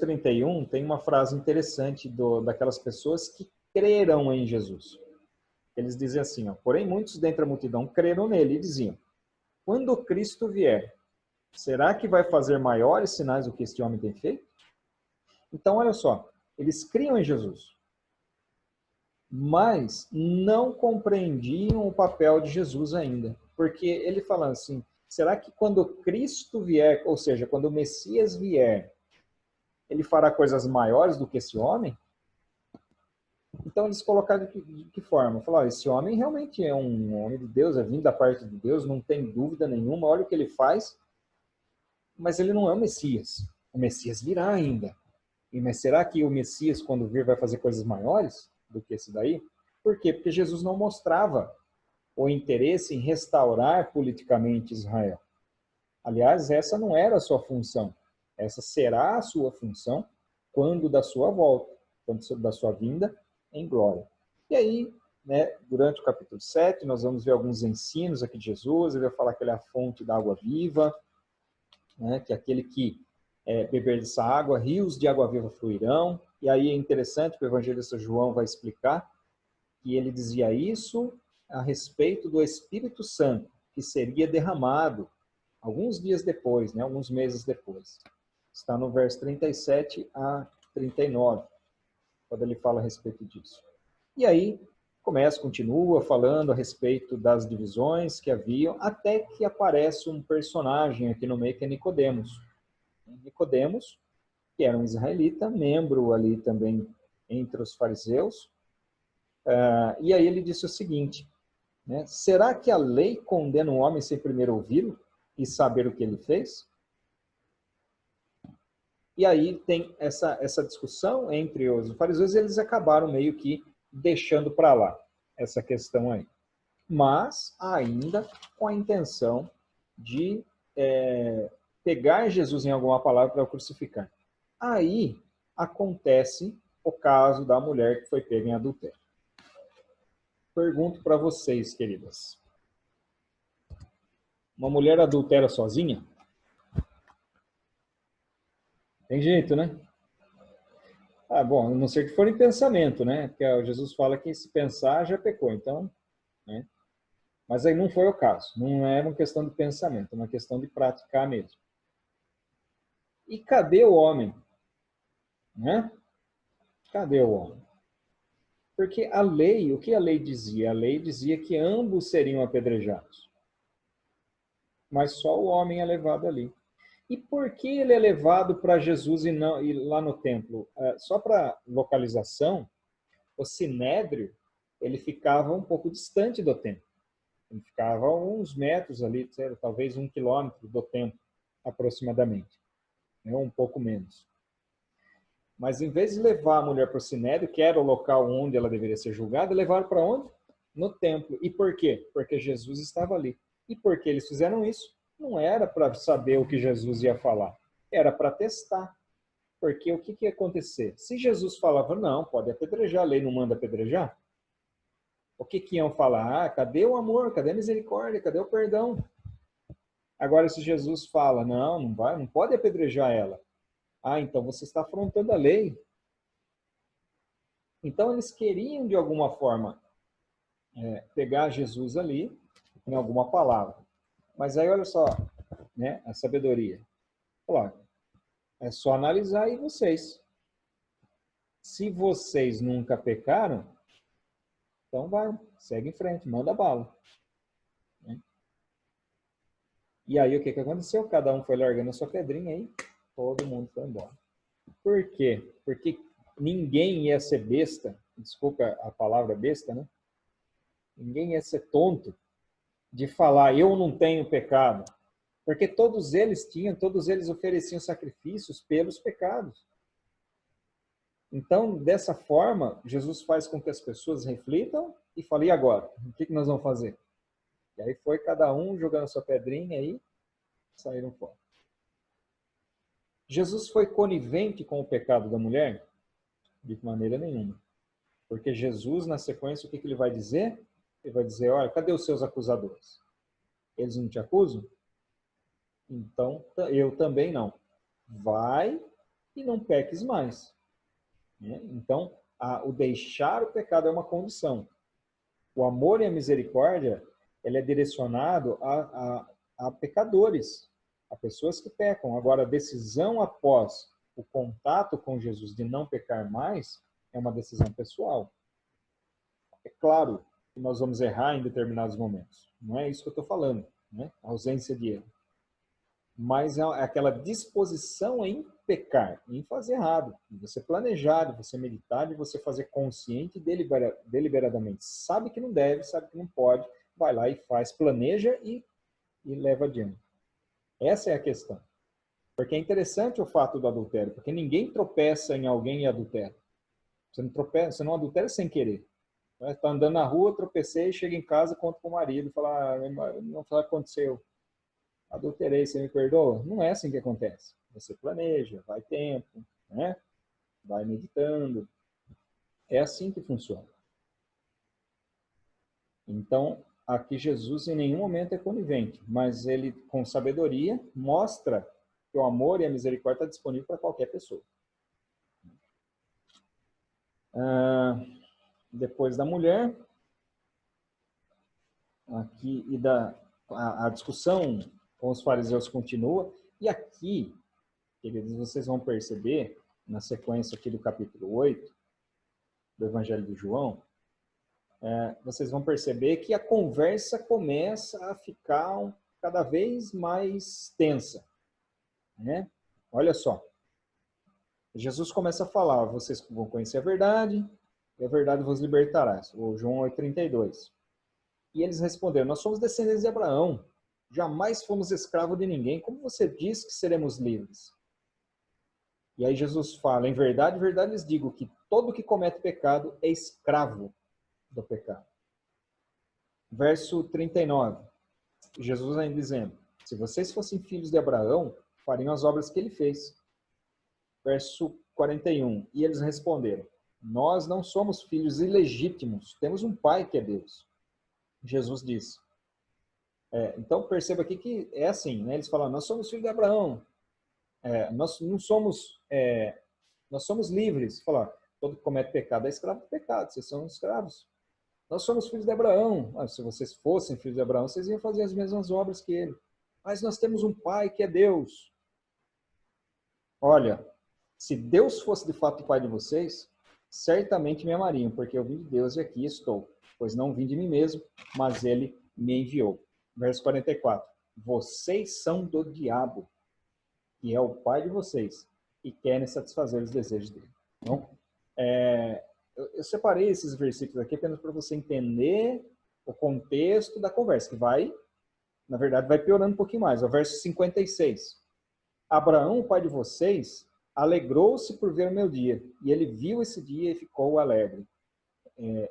31, tem uma frase interessante daquelas pessoas que creram em Jesus. Eles dizem assim, porém muitos dentre a multidão creram nele e diziam, quando Cristo vier, será que vai fazer maiores sinais do que este homem tem feito? Então, olha só, eles criam em Jesus, mas não compreendiam o papel de Jesus ainda. Porque ele fala assim, será que quando Cristo vier, ou seja, quando o Messias vier, ele fará coisas maiores do que esse homem? Então eles colocaram de que forma? Falaram, esse homem realmente é um homem de Deus, é vindo da parte de Deus, não tem dúvida nenhuma, olha o que ele faz, mas ele não é o Messias. O Messias virá ainda. Mas será que o Messias, quando vir, vai fazer coisas maiores do que esse daí? Por quê? Porque Jesus não mostrava o interesse em restaurar politicamente Israel. Aliás, essa não era a sua função. Essa será a sua função quando da sua volta, quando da sua vinda em glória. E aí, né, durante o capítulo 7, nós vamos ver alguns ensinos aqui de Jesus. Ele vai falar que ele é a fonte da água viva, né, que aquele que beber dessa água, rios de água viva fluirão. E aí é interessante que o evangelista João vai explicar que ele dizia isso a respeito do Espírito Santo, que seria derramado alguns dias depois, né, alguns meses depois. Está no verso 37 a 39, quando ele fala a respeito disso. E aí, continua falando a respeito das divisões que haviam, até que aparece um personagem aqui no meio, que é Nicodemos. Nicodemos, que era um israelita, membro ali também entre os fariseus, e aí ele disse o seguinte, né, será que a lei condena um homem sem primeiro ouvi-lo e saber o que ele fez? E aí tem essa discussão entre os fariseus, e eles acabaram meio que deixando para lá essa questão aí. Mas ainda com a intenção de pegar Jesus em alguma palavra para o crucificar. Aí acontece o caso da mulher que foi pega em adultério. Pergunto para vocês, queridas. Uma mulher adultera sozinha? Tem jeito, né? Bom, a não ser que for em pensamento, né? Porque Jesus fala que se pensar já pecou, então, né? Mas aí não foi o caso. Não é uma questão de pensamento, é uma questão de praticar mesmo. E cadê o homem? Né? Cadê o homem? Porque a lei, o que a lei dizia? A lei dizia que ambos seriam apedrejados. Mas só o homem é levado ali. E por que ele é levado para Jesus e não e lá no templo? Só para localização, o sinédrio ele ficava um pouco distante do templo. Ele ficava a uns metros ali, talvez 1 quilômetro do templo, aproximadamente, né? Um pouco menos. Mas em vez de levar a mulher para o sinédrio, que era o local onde ela deveria ser julgada, levaram para onde? No templo. E por quê? Porque Jesus estava ali. E por que eles fizeram isso? Não era para saber o que Jesus ia falar, era para testar. Porque o que ia acontecer? Se Jesus falava, não, pode apedrejar, a lei não manda apedrejar, o que iam falar? Ah, cadê o amor? Cadê a misericórdia? Cadê o perdão? Agora, se Jesus fala, não, não vai, não pode apedrejar ela. Ah, então você está afrontando a lei. Então, eles queriam, de alguma forma, pegar Jesus ali, em alguma palavra. Mas aí, olha só, né, a sabedoria. Claro, é só analisar aí vocês. Se vocês nunca pecaram, então vai, segue em frente, manda bala. Né? E aí, o que aconteceu? Cada um foi largando a sua pedrinha aí, todo mundo foi embora. Por quê? Porque ninguém ia ser besta, desculpa a palavra besta, né? Ninguém ia ser tonto de falar, eu não tenho pecado. Porque todos eles ofereciam sacrifícios pelos pecados. Então, dessa forma, Jesus faz com que as pessoas reflitam e falem, e agora? O que nós vamos fazer? E aí foi cada um jogando sua pedrinha e saíram fora. Jesus foi conivente com o pecado da mulher? De maneira nenhuma. Porque Jesus, na sequência, o que ele vai dizer? Ele vai dizer, olha, cadê os seus acusadores? Eles não te acusam? Então, eu também não. Vai e não peques mais. Então, o deixar o pecado é uma condição. O amor e a misericórdia, ele é direcionado a pecadores, a pessoas que pecam. Agora, a decisão após o contato com Jesus de não pecar mais é uma decisão pessoal. É claro que nós vamos errar em determinados momentos. Não é isso que eu estou falando, né? A ausência de erro. Mas é aquela disposição em pecar, em fazer errado. De você planejar, de você meditar, de você fazer consciente e deliberadamente. Sabe que não deve, sabe que não pode, vai lá e faz, planeja e leva adiante. Essa é a questão. Porque é interessante o fato do adultério, porque ninguém tropeça em alguém e adultera. Você não tropeça, você não adultera sem querer. Está andando na rua, tropecei, chega em casa, conta com o marido, fala, não sabe o que aconteceu. Adulterei, você me perdoa? Não é assim que acontece. Você planeja, vai tempo, né? Vai meditando. É assim que funciona. Então, aqui Jesus em nenhum momento é conivente, mas ele, com sabedoria, mostra que o amor e a misericórdia estão disponíveis para qualquer pessoa. Depois da mulher, aqui e a discussão com os fariseus continua, e aqui, queridos, vocês vão perceber, na sequência aqui do capítulo 8, do Evangelho de João, vocês vão perceber que a conversa começa a ficar cada vez mais tensa. Né? Olha só. Jesus começa a falar, vocês vão conhecer a verdade, e a verdade vos libertará. O João 8,32. E eles responderam, nós somos descendentes de Abraão, jamais fomos escravos de ninguém, como você diz que seremos livres? E aí Jesus fala, em verdade, verdade lhes digo que todo que comete pecado é escravo do pecado. Verso 39, Jesus ainda dizendo, se vocês fossem filhos de Abraão, fariam as obras que ele fez. Verso 41, e eles responderam, nós não somos filhos ilegítimos, temos um pai que é Deus. Jesus disse. Então perceba aqui que é assim, né? Eles falam, nós somos filhos de Abraão, nós não somos, nós somos livres. Falar, todo que comete pecado é escravo do pecado, vocês são escravos. Nós somos filhos de Abraão. Se vocês fossem filhos de Abraão, vocês iam fazer as mesmas obras que ele. Mas nós temos um pai que é Deus. olha, se Deus fosse de fato o pai de vocês, certamente me amariam, porque eu vim de Deus e aqui estou. Pois não vim de mim mesmo, mas ele me enviou. Verso 44. Vocês são do diabo, que é o pai de vocês, e querem satisfazer os desejos dele. Então, eu separei esses versículos aqui apenas para você entender o contexto da conversa, que vai, na verdade, vai piorando um pouquinho mais. O verso 56. Abraão, o pai de vocês, alegrou-se por ver o meu dia, e ele viu esse dia e ficou alegre.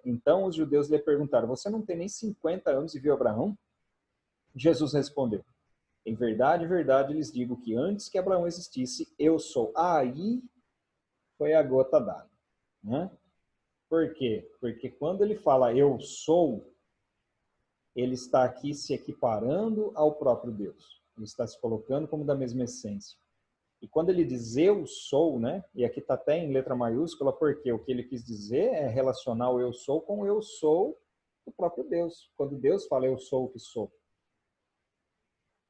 Então os judeus lhe perguntaram, você não tem nem 50 anos e viu Abraão? Jesus respondeu, em verdade, lhes digo que antes que Abraão existisse, eu sou. Aí foi a gota d'água. Né? Por quê? Porque quando ele fala eu sou, ele está aqui se equiparando ao próprio Deus. Ele está se colocando como da mesma essência. E quando ele diz eu sou, né? E aqui está até em letra maiúscula, porque o que ele quis dizer é relacionar o eu sou com o eu sou do próprio Deus. Quando Deus fala eu sou o que sou.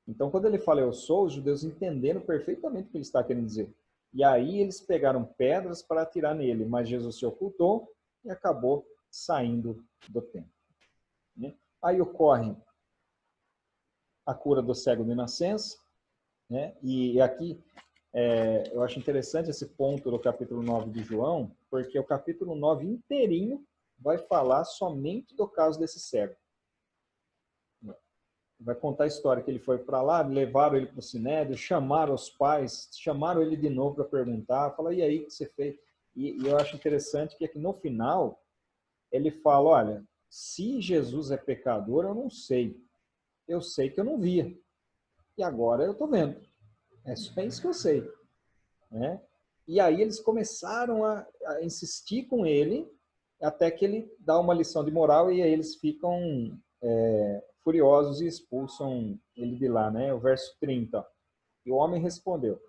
Então, quando ele fala eu sou, os judeus entenderam perfeitamente o que ele está querendo dizer. E aí eles pegaram pedras para atirar nele, mas Jesus se ocultou e acabou saindo do templo. Né? Aí ocorre a cura do cego de nascença, né? E aqui eu acho interessante esse ponto do capítulo 9 de João, porque o capítulo 9 inteirinho vai falar somente do caso desse cego. Vai contar a história que ele foi para lá, levaram ele para o Sinédrio, chamaram os pais, chamaram ele de novo para perguntar, fala, e aí, o que você fez? E eu acho interessante que aqui no final, ele fala, olha, se Jesus é pecador, eu não sei. Eu sei que eu não via. E agora eu estou vendo. É isso que eu sei. Né? E aí eles começaram a insistir com ele, até que ele dá uma lição de moral e aí eles ficam furiosos e expulsam ele de lá. Né? O verso 30. E o homem respondeu,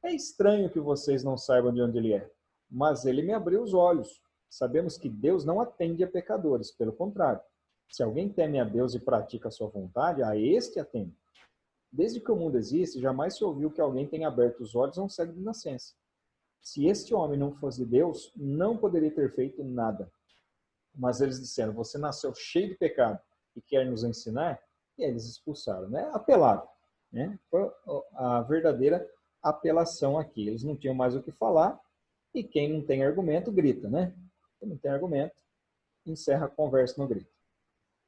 é estranho que vocês não saibam de onde ele é, mas ele me abriu os olhos. Sabemos que Deus não atende a pecadores, pelo contrário. Se alguém teme a Deus e pratica a sua vontade, a este atende. Desde que o mundo existe, jamais se ouviu que alguém tenha aberto os olhos a um cego de nascença. Se este homem não fosse de Deus, não poderia ter feito nada. Mas eles disseram, você nasceu cheio de pecado e quer nos ensinar? E aí eles expulsaram, né? Apelaram. Né? Foi a verdadeira apelação aqui. Eles não tinham mais o que falar e quem não tem argumento, grita, né? Quem não tem argumento, encerra a conversa no grito.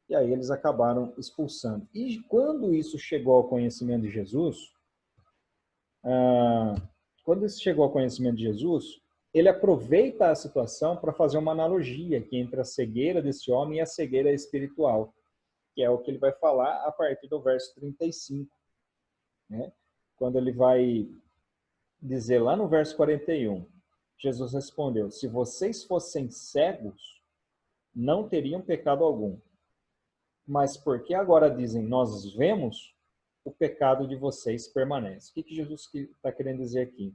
E aí eles acabaram expulsando. E quando isso chegou ao conhecimento de Jesus, ele aproveita a situação para fazer uma analogia aqui entre a cegueira desse homem e a cegueira espiritual, que é o que ele vai falar a partir do verso 35. Né? Quando ele vai dizer lá no verso 41, Jesus respondeu, se vocês fossem cegos, não teriam pecado algum. Mas porque agora dizem, nós vemos, o pecado de vocês permanece. O que Jesus está querendo dizer aqui?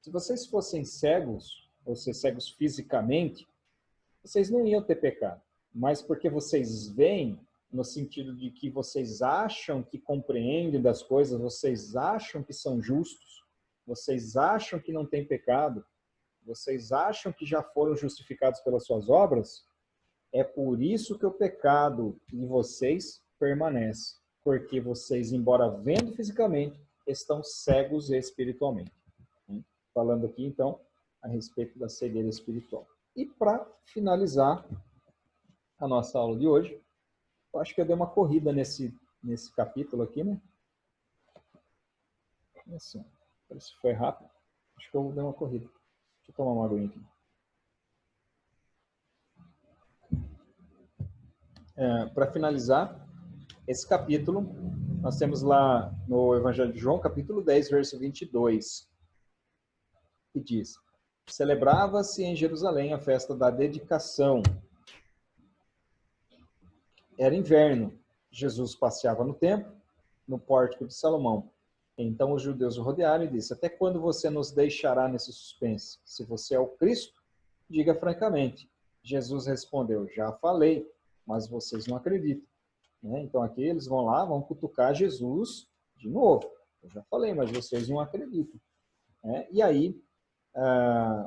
Se vocês fossem cegos, ou ser cegos fisicamente, vocês não iam ter pecado. Mas porque vocês veem, no sentido de que vocês acham que compreendem das coisas, vocês acham que são justos, vocês acham que não tem pecado, vocês acham que já foram justificados pelas suas obras, é por isso que o pecado de vocês permanece. Porque vocês, embora vendo fisicamente, estão cegos espiritualmente. Falando aqui, então, a respeito da cegueira espiritual. E para finalizar a nossa aula de hoje, eu acho que eu dei uma corrida nesse capítulo aqui, né? Assim, parece que foi rápido. Acho que eu dei uma corrida. Deixa eu tomar uma aguinha aqui. Para finalizar esse capítulo, nós temos lá no Evangelho de João, capítulo 10, verso 22, que diz, celebrava-se em Jerusalém a festa da dedicação. Era inverno. Jesus passeava no templo, no pórtico de Salomão. Então os judeus o rodearam e disse, até quando você nos deixará nesse suspense? Se você é o Cristo, diga francamente. Jesus respondeu, já falei, mas vocês não acreditam. Então aqui eles vão lá, vão cutucar Jesus de novo. Eu já falei, mas vocês não acreditam. né? E aí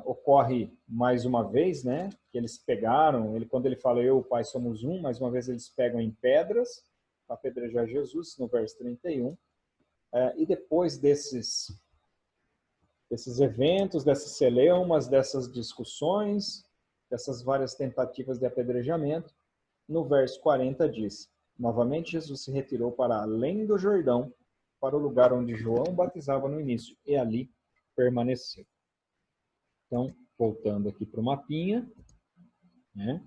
ocorre mais uma vez, né, que eles pegaram, quando ele fala eu e o Pai somos um, mais uma vez eles pegam em pedras para apedrejar Jesus, no verso 31. E depois desses eventos, dessas celeumas, dessas discussões, dessas várias tentativas de apedrejamento, no verso 40 diz: novamente Jesus se retirou para além do Jordão, para o lugar onde João batizava no início, e ali permaneceu. Então, voltando aqui para o mapinha, né?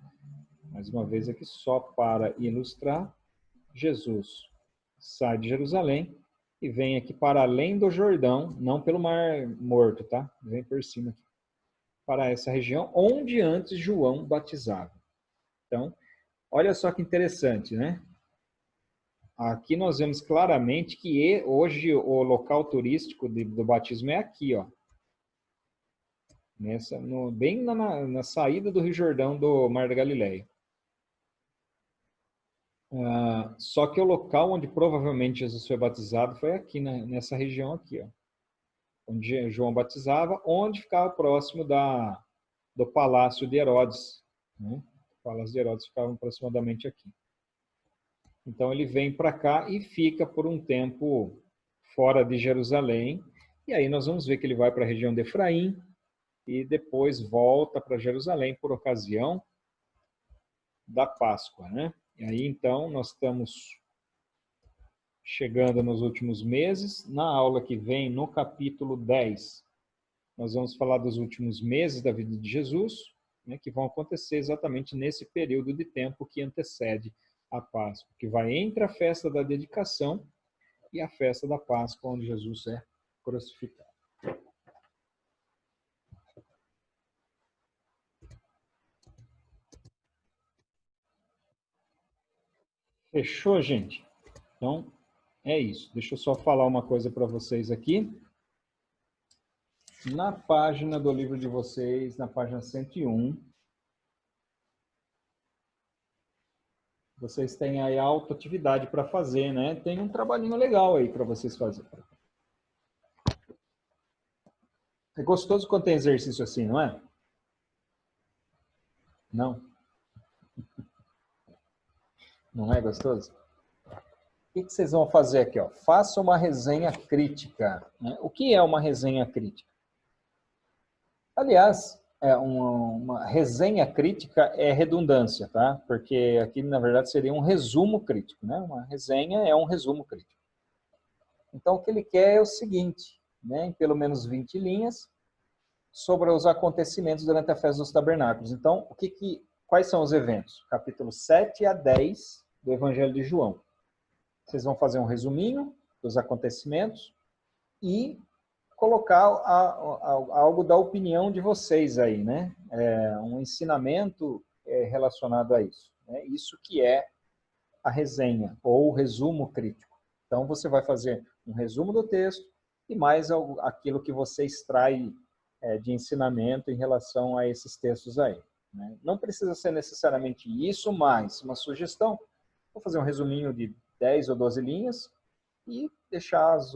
Mais uma vez aqui só para ilustrar, Jesus sai de Jerusalém e vem aqui para além do Jordão, não pelo Mar Morto, tá? Vem por cima aqui, para essa região onde antes João batizava. Então, olha só que interessante, né? Aqui nós vemos claramente que hoje o local turístico do batismo é aqui, ó. Bem na saída do Rio Jordão do Mar da Galileia. Só que o local onde provavelmente Jesus foi batizado foi aqui, né, nessa região aqui, ó, onde João batizava, onde ficava próximo do Palácio de Herodes. Né? O Palácio de Herodes ficava aproximadamente aqui. Então ele vem para cá e fica por um tempo fora de Jerusalém, e aí nós vamos ver que ele vai para a região de Efraim, e depois volta para Jerusalém por ocasião da Páscoa, né? E aí, então, nós estamos chegando nos últimos meses. Na aula que vem, no capítulo 10, nós vamos falar dos últimos meses da vida de Jesus, né, que vão acontecer exatamente nesse período de tempo que antecede a Páscoa, que vai entre a festa da dedicação e a festa da Páscoa, onde Jesus é crucificado. Fechou, gente? Então, é isso. Deixa eu só falar uma coisa para vocês aqui. Na página do livro de vocês, na página 101, vocês têm aí a autoatividade para fazer, né? Tem um trabalhinho legal aí para vocês fazerem. É gostoso quando tem exercício assim, não é? Não? Não é gostoso? O que vocês vão fazer aqui? Ó? Faça uma resenha crítica. Né? O que é uma resenha crítica? Aliás, uma resenha crítica é redundância, tá? Porque aqui, na verdade, seria um resumo crítico, né? Uma resenha é um resumo crítico. Então, o que ele quer é o seguinte, né? Em pelo menos 20 linhas, sobre os acontecimentos durante a festa dos tabernáculos. Então, quais são os eventos? Capítulo 7 a 10 do Evangelho de João. Vocês vão fazer um resuminho dos acontecimentos e colocar algo da opinião de vocês aí, né? Um ensinamento relacionado a isso. Né? Isso que é a resenha, ou o resumo crítico. Então, você vai fazer um resumo do texto e mais aquilo que você extrai de ensinamento em relação a esses textos aí. Né? Não precisa ser necessariamente isso, mas uma sugestão. Vou fazer um resuminho de 10 ou 12 linhas e deixar as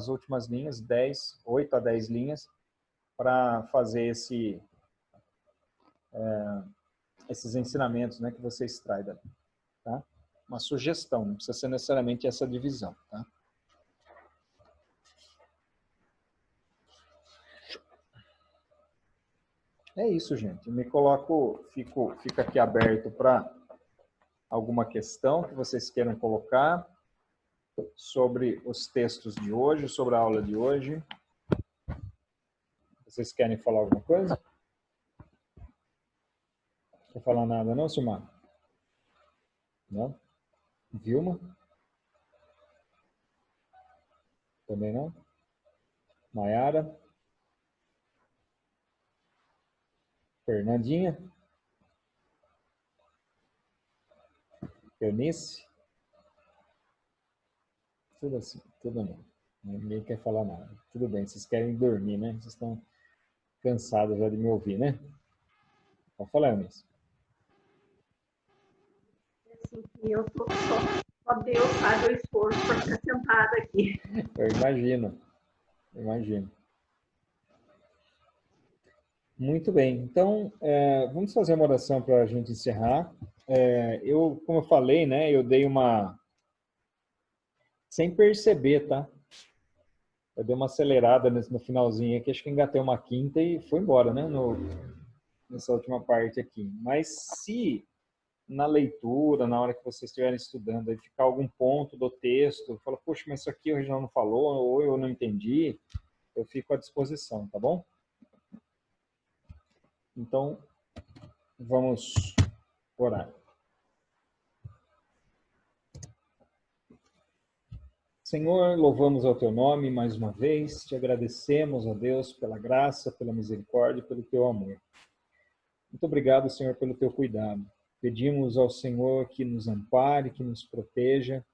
últimas linhas, 8 a 10 linhas, para fazer esses ensinamentos, né, que você extrai dali. Tá? Uma sugestão, não precisa ser necessariamente essa divisão. Tá? É isso, gente. Fica aqui aberto para alguma questão que vocês queiram colocar sobre os textos de hoje, sobre a aula de hoje. Vocês querem falar alguma coisa? Não quer falar nada não, Silmar? Não? Vilma? Também não? Maiara? Fernandinha? Eunice? Tudo assim, tudo bem. Ninguém quer falar nada. Tudo bem, vocês querem dormir, né? Vocês estão cansados já de me ouvir, né? Pode falar, Eunice. Assim, eu tô só Deus sabe o esforço para ficar sentada aqui. Eu imagino. Muito bem. Então, vamos fazer uma oração para a gente encerrar. Como eu falei, né, eu dei uma... Sem perceber, tá? Eu dei uma acelerada no finalzinho aqui, acho que engatei uma quinta e foi embora, né, nessa última parte aqui. Mas se na leitura, na hora que vocês estiverem estudando, aí ficar algum ponto do texto, fala, poxa, mas isso aqui o Reginaldo não falou, ou eu não entendi, eu fico à disposição, tá bom? Então, vamos orar. Senhor, louvamos ao teu nome mais uma vez, te agradecemos, ó Deus, pela graça, pela misericórdia, pelo teu amor. Muito obrigado, Senhor, pelo teu cuidado. Pedimos ao Senhor que nos ampare, que nos proteja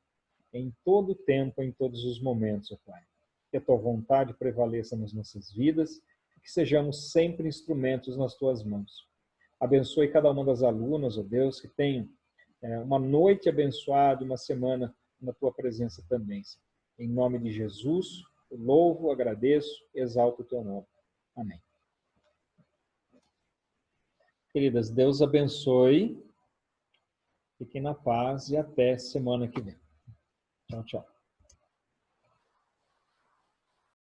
em todo o tempo, em todos os momentos, ó Pai. Que a tua vontade prevaleça nas nossas vidas e que sejamos sempre instrumentos nas tuas mãos. Abençoe cada uma das alunas, ó Deus, que tenham uma noite abençoada, uma semana na tua presença também. Em nome de Jesus, eu louvo, agradeço, exalto o teu nome. Amém. Queridas, Deus abençoe. Fiquem na paz e até semana que vem. Tchau, tchau.